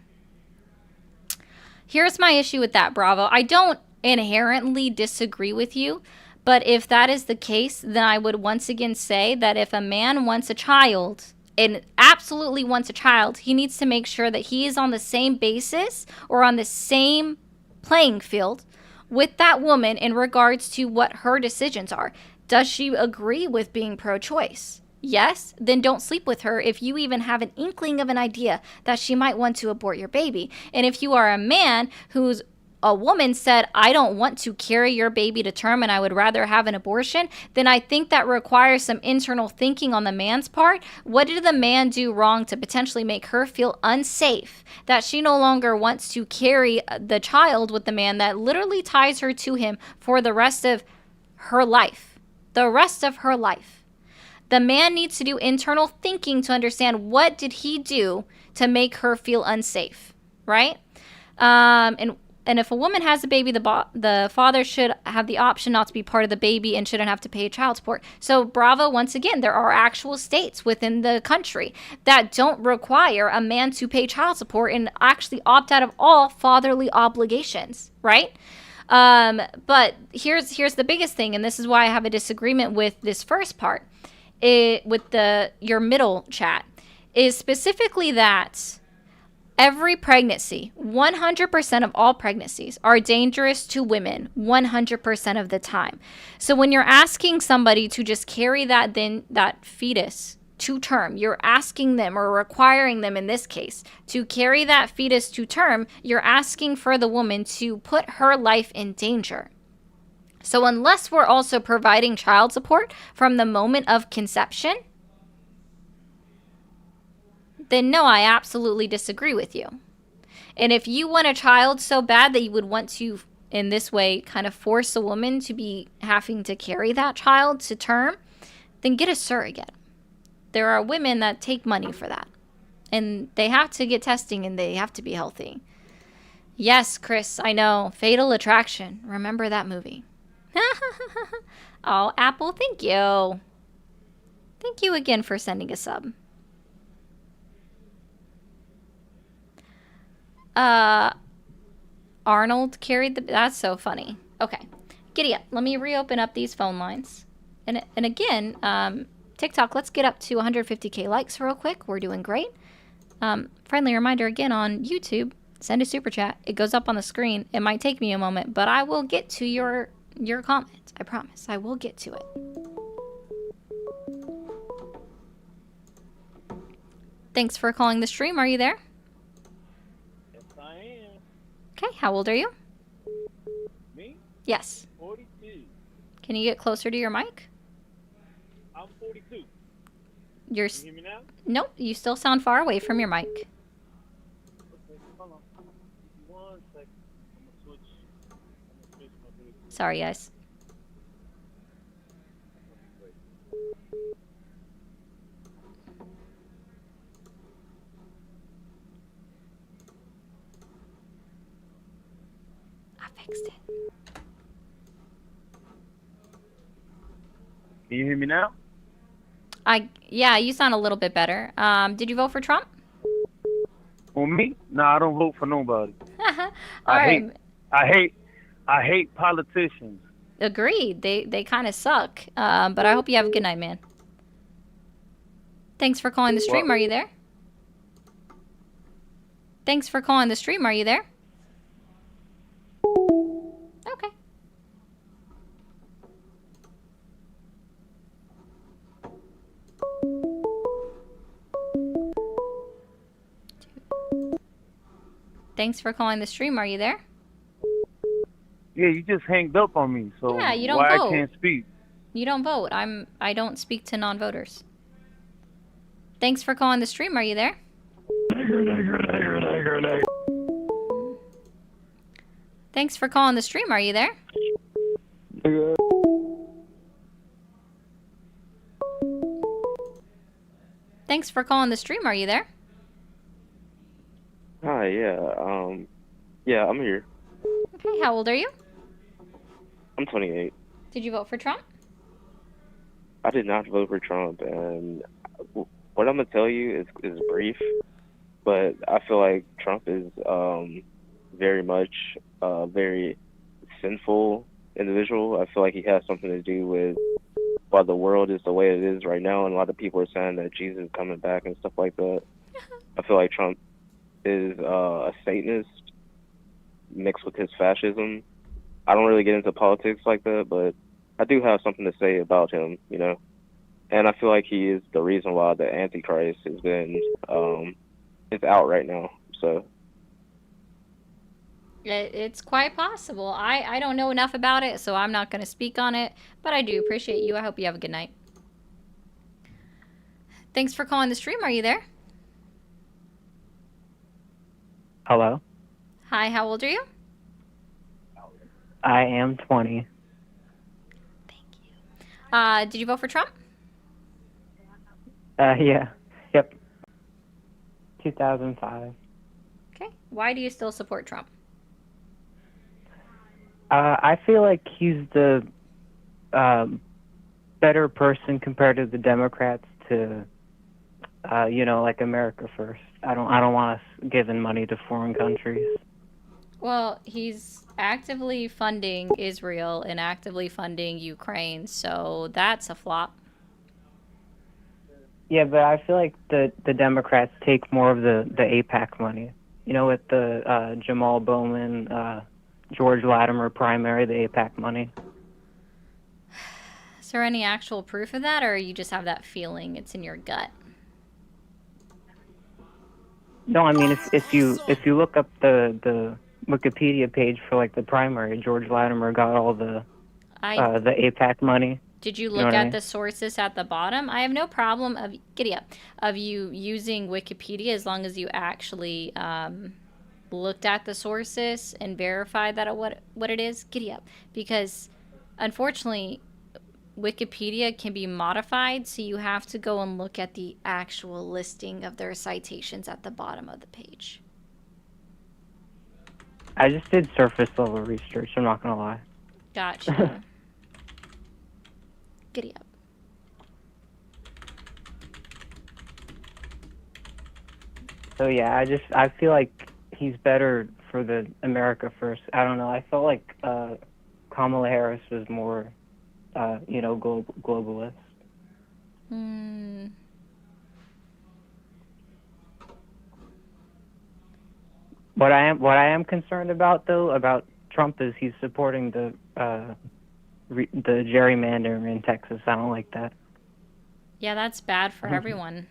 Here's my issue with that, Bravo. I don't inherently disagree with you, but if that is the case, then I would once again say that if a man wants a child, and absolutely wants a child, he needs to make sure that he is on the same basis or on the same playing field with that woman in regards to what her decisions are. Does she agree with being pro-choice? Yes, then don't sleep with her if you even have an inkling of an idea that she might want to abort your baby. And if you are a man who's a woman said, I don't want to carry your baby to term and I would rather have an abortion, then I think that requires some internal thinking on the man's part. What did the man do wrong to potentially make her feel unsafe, that she no longer wants to carry the child with the man that literally ties her to him for the rest of her life? The rest of her life. The man needs to do internal thinking to understand what did he do to make her feel unsafe, right? And if a woman has a baby, the father should have the option not to be part of the baby and shouldn't have to pay child support. So bravo, once again, there are actual states within the country that don't require a man to pay child support and actually opt out of all fatherly obligations, right? But here's the biggest thing, and this is why I have a disagreement with this first part, with your middle chat, is specifically that every pregnancy, 100% of all pregnancies are dangerous to women 100% of the time. So when you're asking somebody to just carry that fetus to term, you're asking them, or requiring them in this case, to carry that fetus to term, you're asking for the woman to put her life in danger. So unless we're also providing child support from the moment of conception, then no, I absolutely disagree with you. And if you want a child so bad that you would want to, in this way, kind of force a woman to be having to carry that child to term, then get a surrogate. There are women that take money for that. And they have to get testing and they have to be healthy. Yes, Chris, I know. Fatal Attraction. Remember that movie. Oh, Apple, thank you. Thank you again for sending a sub. Arnold carried that's so funny. Okay, giddy up. Let me reopen up these phone lines. And again, TikTok, let's get up to 150k likes real quick. We're doing great. Friendly reminder again on YouTube, send a super chat. It goes up on the screen. It might take me a moment, but I will get to your comments. I promise. I will get to it. Thanks for calling the stream. Are you there? Okay, how old are you? Me? Yes. 42. Can you get closer to your mic? I'm 42. Can you hear me now? Nope, you still sound far away from your mic. Okay, hold on. 1 second. I'm gonna switch my Bluetooth. Sorry, guys. Fixed it. Can you hear me now? Yeah, you sound a little bit better. Did you vote for Trump? For me? No, I don't vote for nobody. I hate politicians. Agreed. They kind of suck. But I hope you have a good night, man. Thanks for calling the stream. Are you there? Thanks for calling the stream. Are you there? Okay. Thanks for calling the stream. Are you there? Yeah, you just hanged up on me, so yeah, you don't why vote. I can't speak? You don't vote. I don't speak to non-voters. Thanks for calling the stream. Are you there? Thanks for calling the stream. Are you there? Thanks for calling the stream. Are you there? Hi, yeah. Yeah, I'm here. Okay, how old are you? I'm 28. Did you vote for Trump? I did not vote for Trump, and what I'm gonna tell you is brief, but I feel like Trump is very much a very sinful individual. I feel like he has something to do with why the world is the way it is right now, and a lot of people are saying that Jesus is coming back and stuff like that. I feel like Trump is a Satanist mixed with his fascism. I don't really get into politics like that, but I do have something to say about him, you know. and I feel like he is the reason why the Antichrist has been is out right now. So It's quite possible. I don't know enough about it, so I'm not going to speak on it, but I do appreciate you. I hope you have a good night. Thanks for calling the stream. Are you there? Hello, Hi, how old are you? I am 20. Did you vote for Trump? Yeah, yep. 2005. Okay. Why do you still support Trump? I feel like he's the better person compared to the Democrats to, like America first. I don't want us giving money to foreign countries. Well, he's actively funding Israel and actively funding Ukraine, so that's a flop. Yeah, but I feel like the Democrats take more of the AIPAC money. With the Jamal Bowman, George Latimer primary, the AIPAC money. Is there any actual proof of that, or you just have that feeling it's in your gut? No, I mean if you look up the Wikipedia page for like the primary, George Latimer got all the AIPAC money. Did you know look what I at mean? the sources at the bottom? I have no problem of you using Wikipedia as long as you actually looked at the sources and verified that what it is. Giddy up, because unfortunately, Wikipedia can be modified, so you have to go and look at the actual listing of their citations at the bottom of the page. I just did surface level research. I'm not gonna lie. Gotcha. Giddy up. So yeah, I feel like he's better for the America first. I don't know. I felt like Kamala Harris was more, globalist. Hmm. What I am concerned about though about Trump is he's supporting the gerrymandering in Texas. I don't like that. Yeah, that's bad for everyone.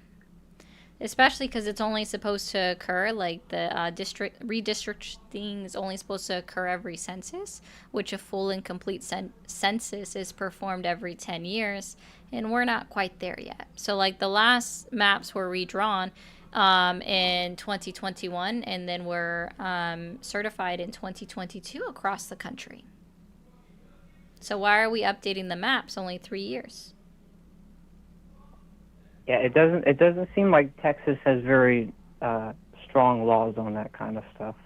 Especially because it's only supposed to occur, like the district redistricting is only supposed to occur every census, which a full and complete census is performed every 10 years, and we're not quite there yet. So like the last maps were redrawn in 2021, and then were certified in 2022 across the country. So why are we updating the maps only 3 years? Yeah, it doesn't seem like Texas has very strong laws on that kind of stuff.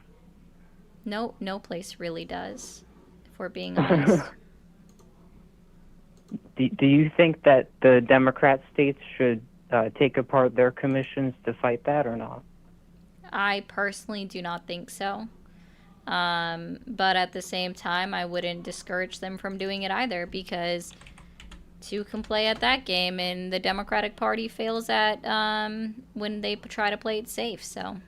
No place really does, if we're being honest. Do you think that the Democrat states should take apart their commissions to fight that or not? I personally do not think so. But at the same time, I wouldn't discourage them from doing it either, because two can play at that game, and the Democratic Party fails at when they try to play it safe. So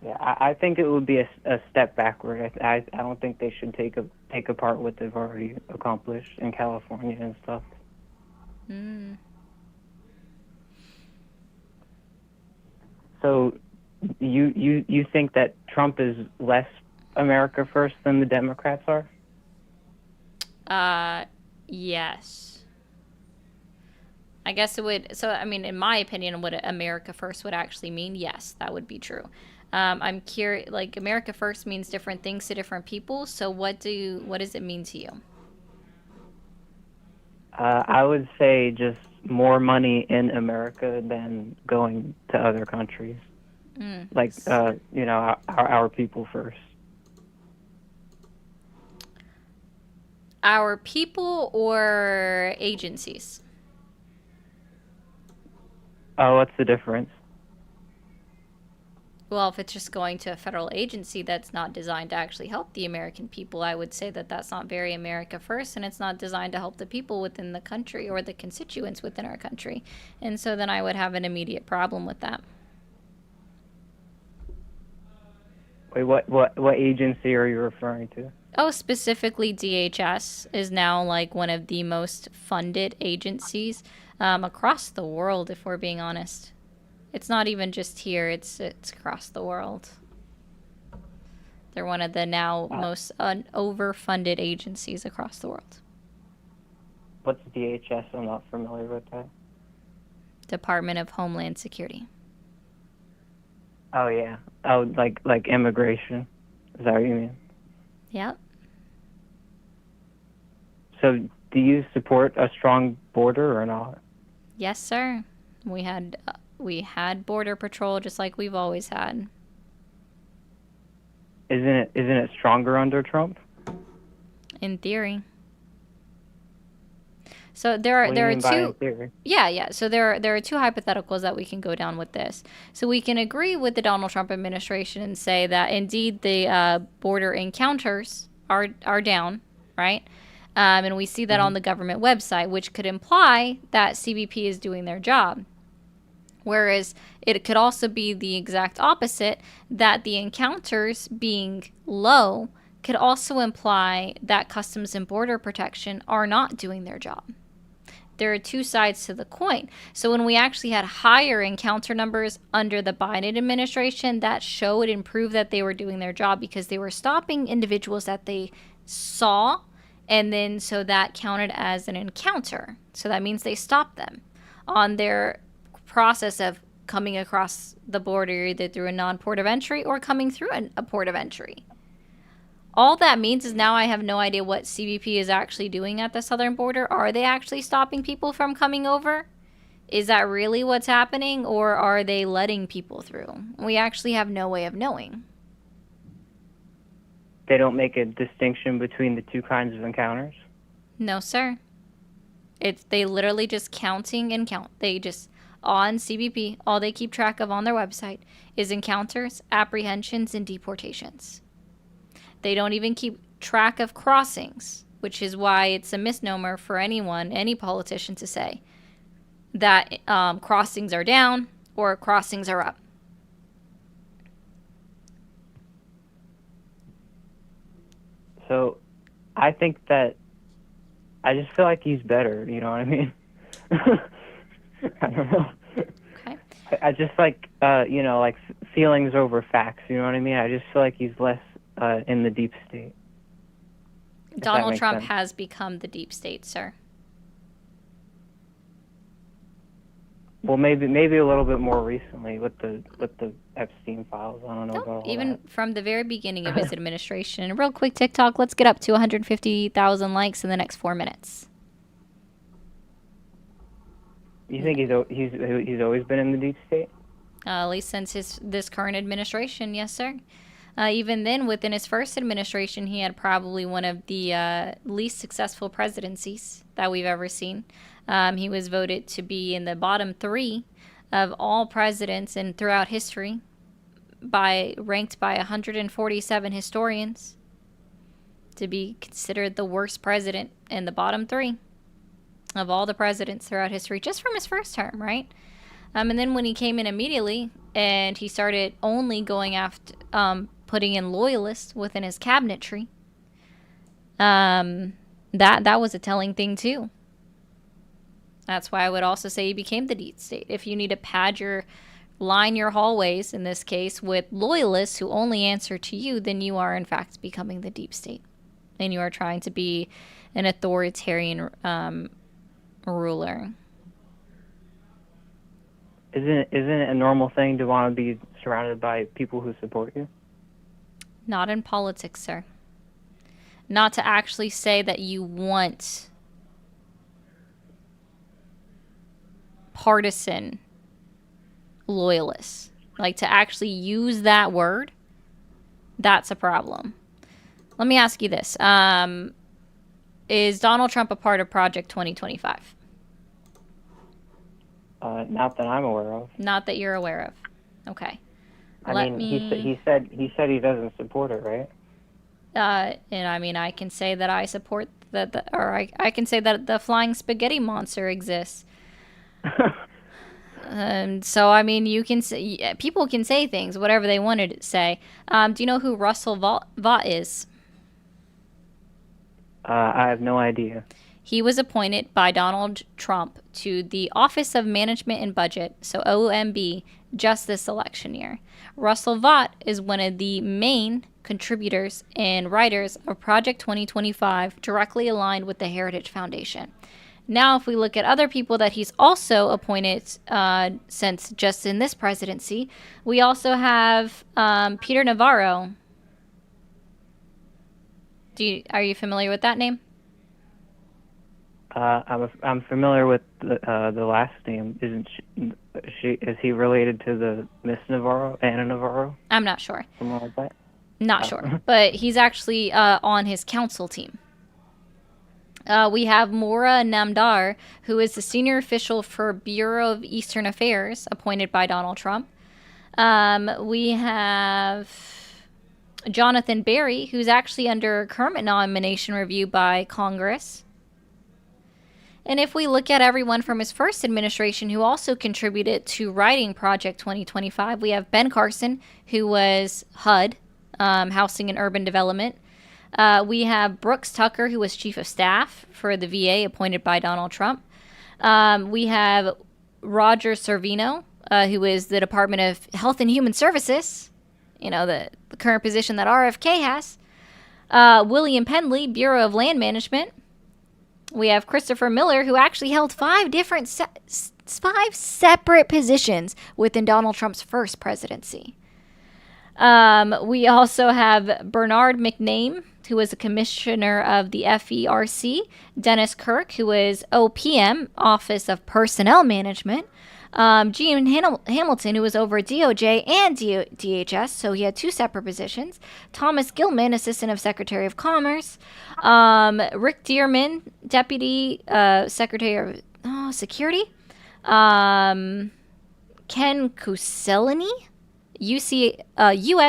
Yeah, I think it would be a step backward. I don't think they should take apart what they've already accomplished in California and stuff. So you think that Trump is less America first than the Democrats are? Yes. I guess it would. So, I mean, in my opinion, what America first would actually mean, yes, that would be true. I'm curious. Like, America first means different things to different people. So, what does it mean to you? I would say just more money in America than going to other countries. Like, our people first. Our people or agencies? Oh, what's the difference? Well, if it's just going to a federal agency that's not designed to actually help the American people, I would say that that's not very America first, and it's not designed to help the people within the country or the constituents within our country. And so then I would have an immediate problem with that. Wait, what agency are you referring to? Oh, specifically DHS is now like one of the most funded agencies across the world, if we're being honest. It's not even just here, it's across the world. They're one of the now most overfunded agencies across the world. What's DHS? I'm not familiar with that. Department of Homeland Security. Oh yeah. Oh, like immigration. Is that what you mean? Yep. So, do you support a strong border or not? Yes, sir. We had border patrol just like we've always had. Isn't it stronger under Trump? In theory. So there are two. Yeah. So there are two hypotheticals that we can go down with this. So we can agree with the Donald Trump administration and say that indeed the border encounters are down, right? And we see that on the government website, which could imply that CBP is doing their job. Whereas it could also be the exact opposite, that the encounters being low could also imply that Customs and Border Protection are not doing their job. There are two sides to the coin. So when we actually had higher encounter numbers under the Biden administration, that showed and proved that they were doing their job because they were stopping individuals that they saw, and then so that counted as an encounter. So that means they stopped them on their process of coming across the border, either through a non-port of entry or coming through a port of entry. All that means is now I have no idea what CBP is actually doing at the southern border. Are they actually stopping people from coming over? Is that really what's happening, or are they letting people through? We actually have no way of knowing. They don't make a distinction between the two kinds of encounters? No, sir. They literally just counting and count. They just, on CBP, all they keep track of on their website is encounters, apprehensions, and deportations. They don't even keep track of crossings, which is why it's a misnomer for anyone, any politician, to say that crossings are down or crossings are up. So, I think that I just feel like he's better, you know what I mean? I don't know. Okay. I just like, like feelings over facts, you know what I mean? I just feel like he's less in the deep state. Donald Trump has become the deep state, sir. Well, maybe a little bit more recently with the Epstein files. I don't know about all Even that. from the very beginning of his administration. And real quick, TikTok, let's get up to 150,000 likes in the next 4 minutes. You think he's always been in the deep state? At least since this current administration, yes, sir. Even then, within his first administration, he had probably one of the least successful presidencies that we've ever seen. He was voted to be in the bottom 3 of all presidents and throughout history, ranked by 147 historians to be considered the worst president in the bottom 3 of all the presidents throughout history, just from his first term, right? And then when he came in immediately and he started only going after putting in loyalists within his cabinetry, that was a telling thing too. That's why I would also say he became the deep state. If you need to line your hallways, in this case, with loyalists who only answer to you, then you are in fact becoming the deep state. And you are trying to be an authoritarian ruler. Isn't it a normal thing to want to be surrounded by people who support you? Not in politics, sir. Not to actually say that you want partisan loyalists. Like, to actually use that word, that's a problem. Let me ask you this. Is Donald Trump a part of Project 2025? Not that I'm aware of. Not that you're aware of. Okay. He said he doesn't support it, right? And I mean, I can say that I support I can say that the flying spaghetti monster exists. So I mean, you can say, people can say things, whatever they wanted to say. Do you know who Russell Vought is? I have no idea. He was appointed by Donald Trump to the Office of Management and Budget, so OMB, just this election year. Russell Vought is one of the main contributors and writers of Project 2025, directly aligned with the Heritage Foundation. Now, if we look at other people that he's also appointed since just in this presidency, we also have Peter Navarro. Are you familiar with that name? I'm familiar with the last name. Is he related to the Miss Navarro, Anna Navarro? I'm not sure. Something like that. Not sure, but he's actually on his council team. We have Maura Namdar, who is the senior official for Bureau of Eastern Affairs, appointed by Donald Trump. We have Jonathan Berry, who's actually under current nomination review by Congress. And if we look at everyone from his first administration who also contributed to writing Project 2025, we have Ben Carson, who was HUD, Housing and Urban Development. We have Brooks Tucker, who was Chief of Staff for the VA, appointed by Donald Trump. We have Roger Servino, who is the Department of Health and Human Services, the current position that RFK has. William Pendley, Bureau of Land Management. We have Christopher Miller, who actually held five separate positions within Donald Trump's first presidency. We also have Bernard McName, who was a commissioner of the FERC. Dennis Kirk, who is OPM, Office of Personnel Management. Gene Hamilton, who was over DOJ and DHS, so he had two separate positions. Thomas Gilman, Assistant of Secretary of Commerce. Rick Dearman, Deputy Secretary of Security. Ken Kuselany, USCIS.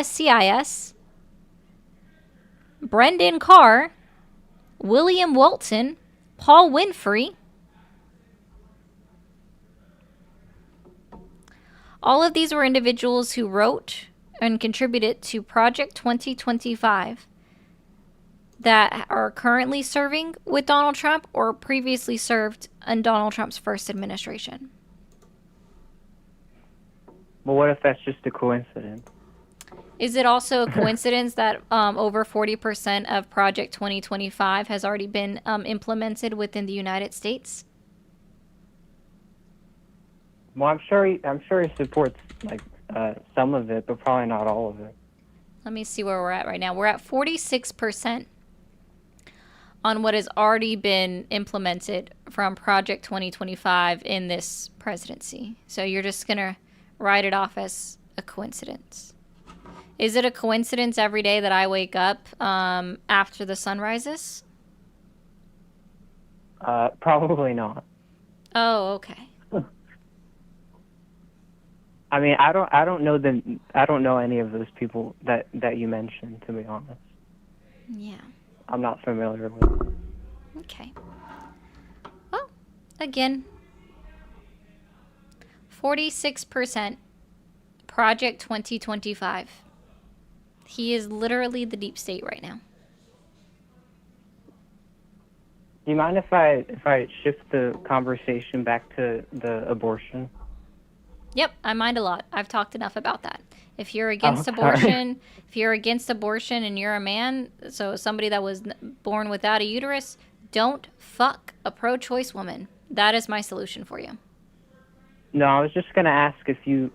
Brendan Carr. William Walton. Paul Winfrey. All of these were individuals who wrote and contributed to Project 2025 that are currently serving with Donald Trump or previously served in Donald Trump's first administration. Well, what if that's just a coincidence? Is it also a coincidence that over 40% of Project 2025 has already been implemented within the United States? Well, I'm sure he supports some of it, but probably not all of it. Let me see where we're at right now. We're at 46% on what has already been implemented from Project 2025 in this presidency. So you're just going to write it off as a coincidence. Is it a coincidence every day that I wake up after the sun rises? Probably not. Oh, okay. I mean, I don't know any of those people that you mentioned, to be honest. Yeah. I'm not familiar with them. Okay. Well, again, 46% Project 2025. He is literally the deep state right now. Do you mind if I shift the conversation back to the abortion? Yep, I mind a lot. I've talked enough about that. If you're against sorry. abortion, if you're against abortion and you're a man, so somebody that was born without a uterus, don't fuck a pro-choice woman. That is my solution for you. No, I was just going to ask if you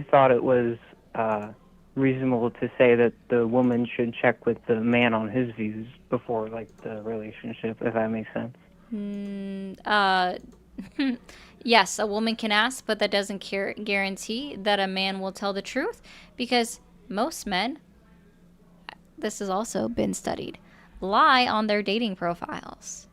thought it was reasonable to say that the woman should check with the man on his views before the relationship, if that makes sense. Yes, a woman can ask, but that doesn't guarantee that a man will tell the truth, because most men, this has also been studied, lie on their dating profiles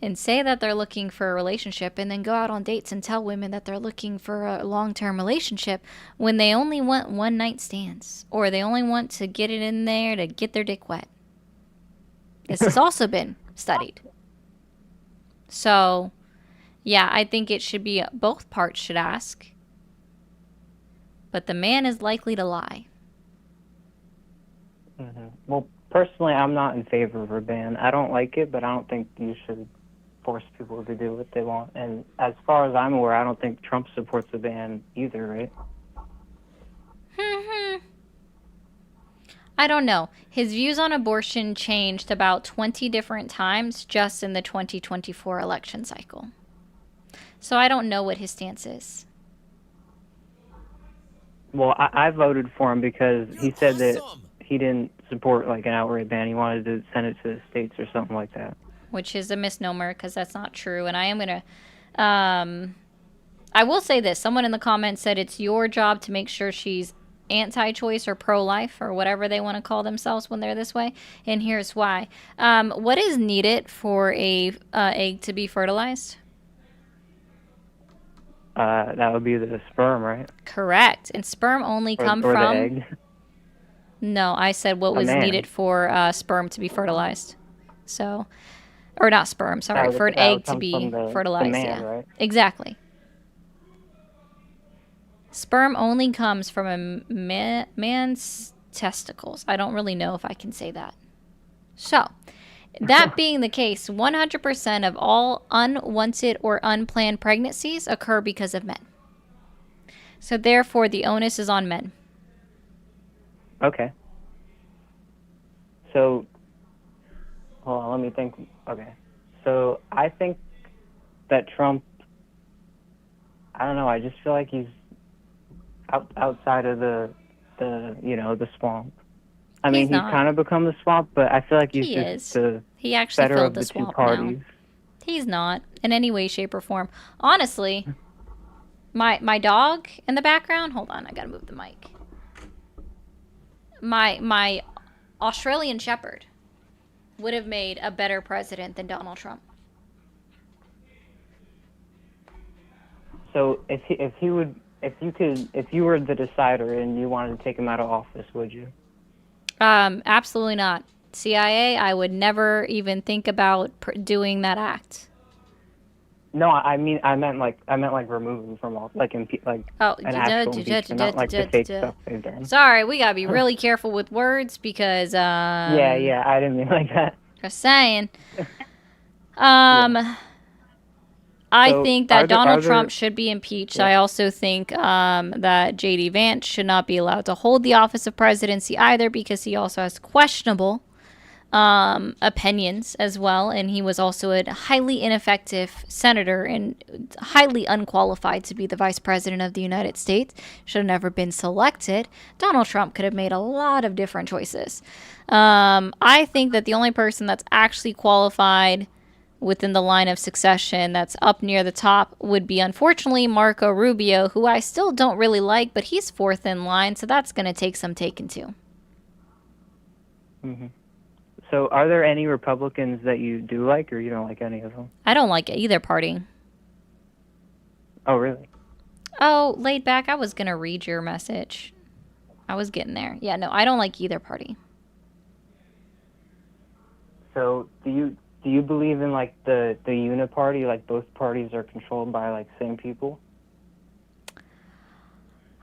and say that they're looking for a relationship and then go out on dates and tell women that they're looking for a long-term relationship when they only want one-night stands, or they only want to get it in there to get their dick wet. This has also been studied. So, yeah, I think it should be both parts should ask. But the man is likely to lie. Mm-hmm. Well, personally, I'm not in favor of a ban. I don't like it, but I don't think you should force people to do what they want. And as far as I'm aware, I don't think Trump supports a ban either, right? I don't know. His views on abortion changed about 20 different times just in the 2024 election cycle. So I don't know what his stance is. Well, I voted for him because he said that he didn't support like an outright ban. He wanted to send it to the states or something like that. Which is a misnomer because that's not true. And I am going to... I will say this. Someone in the comments said it's your job to make sure she's anti-choice or pro-life or whatever they want to call themselves when they're this way. And here's why. What is needed for a egg to be fertilized? That would be the sperm, right? Correct. And sperm only come or from... the egg. No, I said what A was man. needed for sperm to be fertilized. So... Or not sperm, sorry. For an that would egg to come be from the fertilized. man, Yeah. right? Exactly. Sperm only comes from a man's testicles. I don't really know if I can say that. So, that being the case, 100% of all unwanted or unplanned pregnancies occur because of men. So, therefore, the onus is on men. Okay. So, hold on, let me think. Okay. So, I think that Trump, I don't know, I just feel like he's outside of the swamp. I mean, he's not. kind of become the swamp, but I feel like he's He just is. the He actually better filled of the the two swamp now. parties. He's not in any way, shape, or form. Honestly, my dog in the background. Hold on, I gotta move the mic. My Australian Shepherd would have made a better president than Donald Trump. So if you were the decider and you wanted to take him out of office, would you? Absolutely not. CIA, I would never even think about doing that act. No, I meant like remove him from all like an actual impeachment, not like the fake stuff they've done. Sorry, we gotta be really careful with words because yeah, I didn't mean like that. Just saying. I So, think that are there- Donald are there- Trump should be impeached. Yeah. I also think that J.D. Vance should not be allowed to hold the office of presidency either because he also has questionable opinions as well. And he was also a highly ineffective senator and highly unqualified to be the vice president of the United States. Should have never been selected. Donald Trump could have made a lot of different choices. I think that the only person that's actually qualified within the line of succession that's up near the top would be, unfortunately, Marco Rubio, who I still don't really like, but he's fourth in line, so that's going to take some taking too. hmm So are there any Republicans that you do like, or you don't like any of them? I don't like either party. Oh, really? Oh, laid back, I was going to read your message. I was getting there. Yeah, no, I don't like either party. So do you believe in like the uniparty, like both parties are controlled by like same people?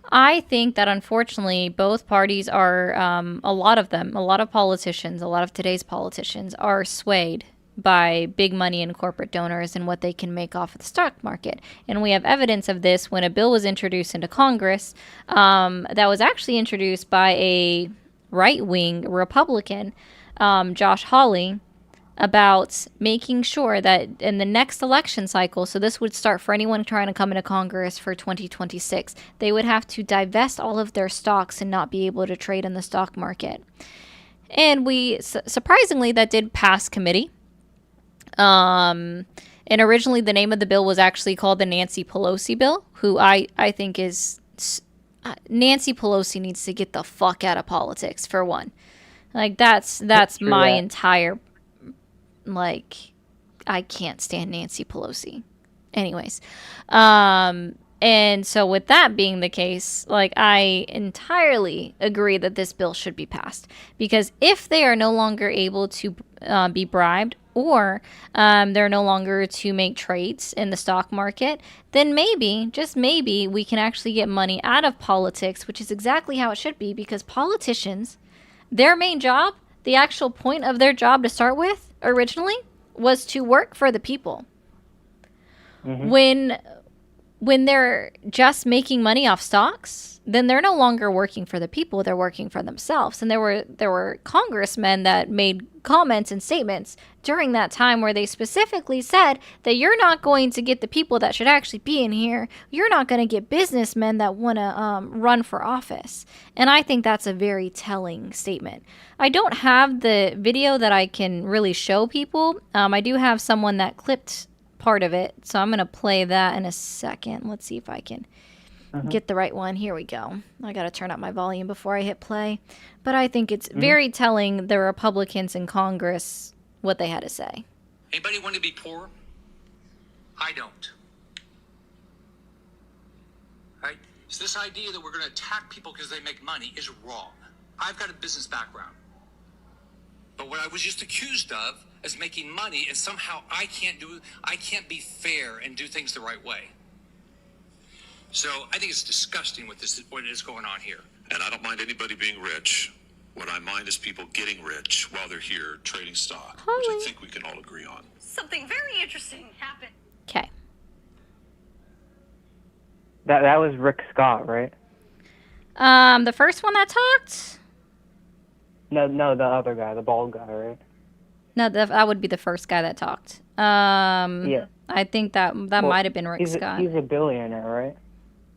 I think that unfortunately both parties are, a lot of politicians, a lot of today's politicians are swayed by big money and corporate donors and what they can make off of the stock market. And we have evidence of this when a bill was introduced into Congress that was actually introduced by a right-wing Republican, Josh Hawley, about making sure that in the next election cycle, so this would start for anyone trying to come into Congress for 2026, they would have to divest all of their stocks and not be able to trade in the stock market. And surprisingly, that did pass committee. And originally the name of the bill was actually called the Nancy Pelosi bill, who I think is... Nancy Pelosi needs to get the fuck out of politics, for one. Like, that's my entire... Like, I can't stand Nancy Pelosi. Anyways. And so with that being the case, like, I entirely agree that this bill should be passed. Because if they are no longer able to be bribed or they're no longer to make trades in the stock market, then maybe, just maybe, we can actually get money out of politics, which is exactly how it should be. Because politicians, their main job... the actual point of their job to start with originally was to work for the people. When they're just making money off stocks, then they're no longer working for the people, they're working for themselves. And there were congressmen that made comments and statements during that time where they specifically said that you're not going to get the people that should actually be in here. You're not going to get businessmen that want to run for office. And I think that's a very telling statement. I don't have the video that I can really show people. I do have someone that clipped part of it, so I'm going to play that in a second. Let's see if I can get the right one. Here we go. I got to turn up my volume before I hit play. But I think it's very telling the Republicans in Congress what they had to say. Anybody want to be poor? I don't. Right? So this idea that we're going to attack people because they make money is wrong. I've got a business background. But what I was just accused of is making money, and somehow I can't be fair and do things the right way. So I think it's disgusting what is going on here. And I don't mind anybody being rich. What I mind is people getting rich while they're here trading stock, which I think we can all agree on. Something very interesting happened. Okay. That was Rick Scott, right? The first one that talked? No, the other guy, the bald guy, right? No, that would be the first guy that talked. Yeah. I think that might have been Rick Scott. He's a billionaire, right?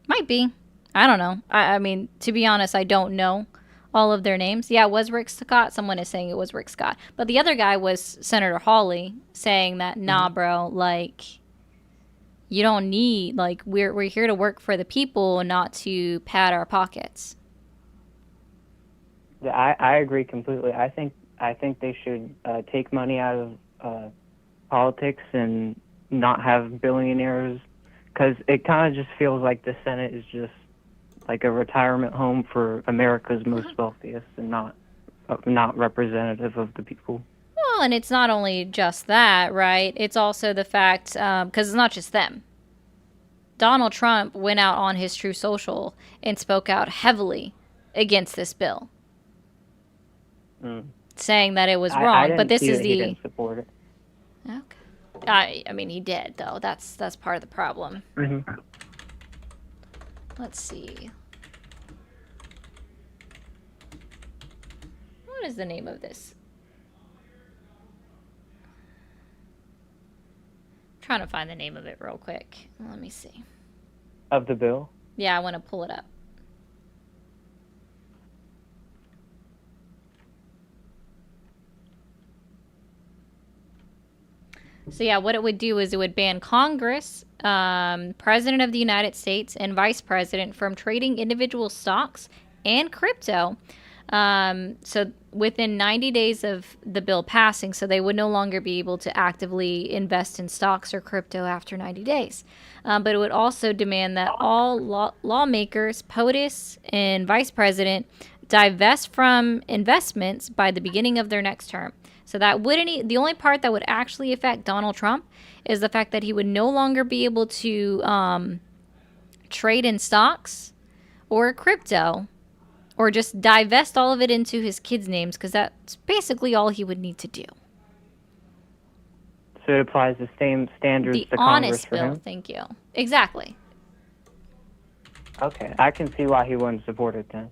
Might be. I don't know. I mean, to be honest, I don't know all of their names. Yeah, it was Rick Scott. Someone is saying it was Rick Scott. But the other guy was Senator Hawley saying that, nah, bro, like, you don't need, like, we're here to work for the people, not to pad our pockets. Yeah, I agree completely. I think they should take money out of politics and not have billionaires, because it kind of just feels like the Senate is just like a retirement home for America's most wealthiest and not representative of the people. Well, and it's not only just that, right? It's also the fact, because it's not just them. Donald Trump went out on his True Social and spoke out heavily against this bill, saying that it was wrong. But this is he didn't support it. Okay. I mean, he did, though. That's part of the problem. Let's see. What is the name of this? I'm trying to find the name of it real quick. Let me see. Of the bill? Yeah, I want to pull it up. So yeah, what it would do is it would ban Congress, President of the United States, and Vice President from trading individual stocks and crypto. So within 90 days of the bill passing, so they would no longer be able to actively invest in stocks or crypto after 90 days. But it would also demand that all lawmakers, POTUS, and Vice President divest from investments by the beginning of their next term. So that wouldn't, the only part that would actually affect Donald Trump is the fact that he would no longer be able to trade in stocks or crypto, or just divest all of it into his kids' names, because that's basically all he would need to do. So it applies the same standards The to Congress honest for bill, him? thank you. Exactly. Okay, I can see why he wouldn't support it then.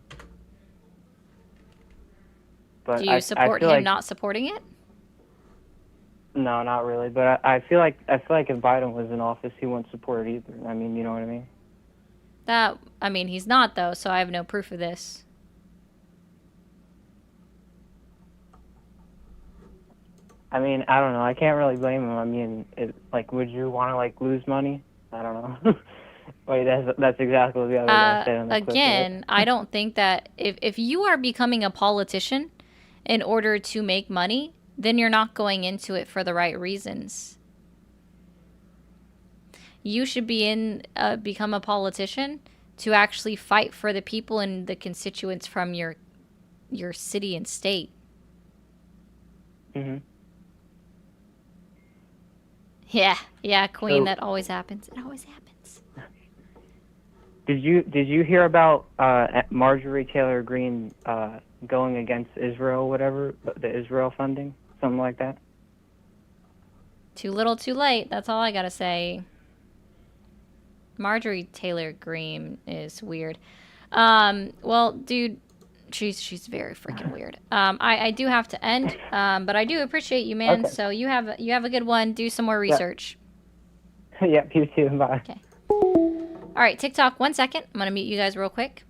But Do you I support feel him like, not supporting it? No, not really. But I feel like if Biden was in office, he wouldn't support it either. I mean, you know what I mean? I mean, he's not, though, so I have no proof of this. I mean, I don't know. I can't really blame him. I mean, would you want to lose money? I don't know. Wait, that's exactly what the other guy said on the clip, Again, right? I don't think that if you are becoming a politician in order to make money, then you're not going into it for the right reasons. You should become a politician to actually fight for the people and the constituents from your city and state. Mhm. Yeah, Queen. So- That always happens. It always happens. Did you hear about Marjorie Taylor Greene going against Israel, whatever, the Israel funding, something like that. Too little, too late. That's all I gotta say. Marjorie Taylor Greene is weird. Well, dude, she's very freaking weird. I do have to end, but I do appreciate you, man. Okay. So you have a good one. Do some more research. Yep, you too. Bye. Okay. All right, TikTok. 1 second. I'm gonna mute you guys real quick.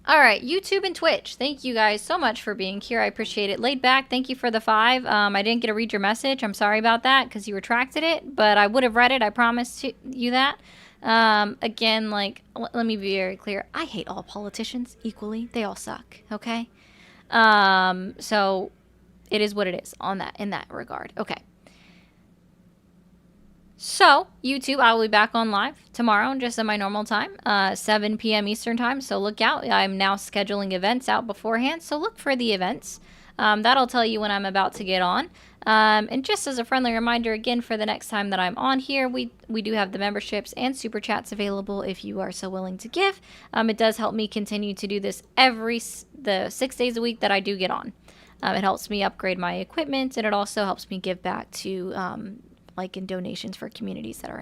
All right, YouTube and Twitch. Thank you guys so much for being here. I appreciate it. Laid back. Thank you for the 5. I didn't get to read your message. I'm sorry about that because you retracted it, but I would have read it. I promised you that. Again, like, let me be very clear. I hate all politicians equally. They all suck. Okay. So it is what it is in that regard. Okay. So, YouTube, I will be back on live tomorrow, just at my normal time, 7 p.m. Eastern time. So look out. I'm now scheduling events out beforehand. So look for the events. That'll tell you when I'm about to get on. And just as a friendly reminder, again, for the next time that I'm on here, we do have the memberships and super chats available if you are so willing to give. It does help me continue to do this the 6 days a week that I do get on. It helps me upgrade my equipment, and it also helps me give back to like in donations for communities that are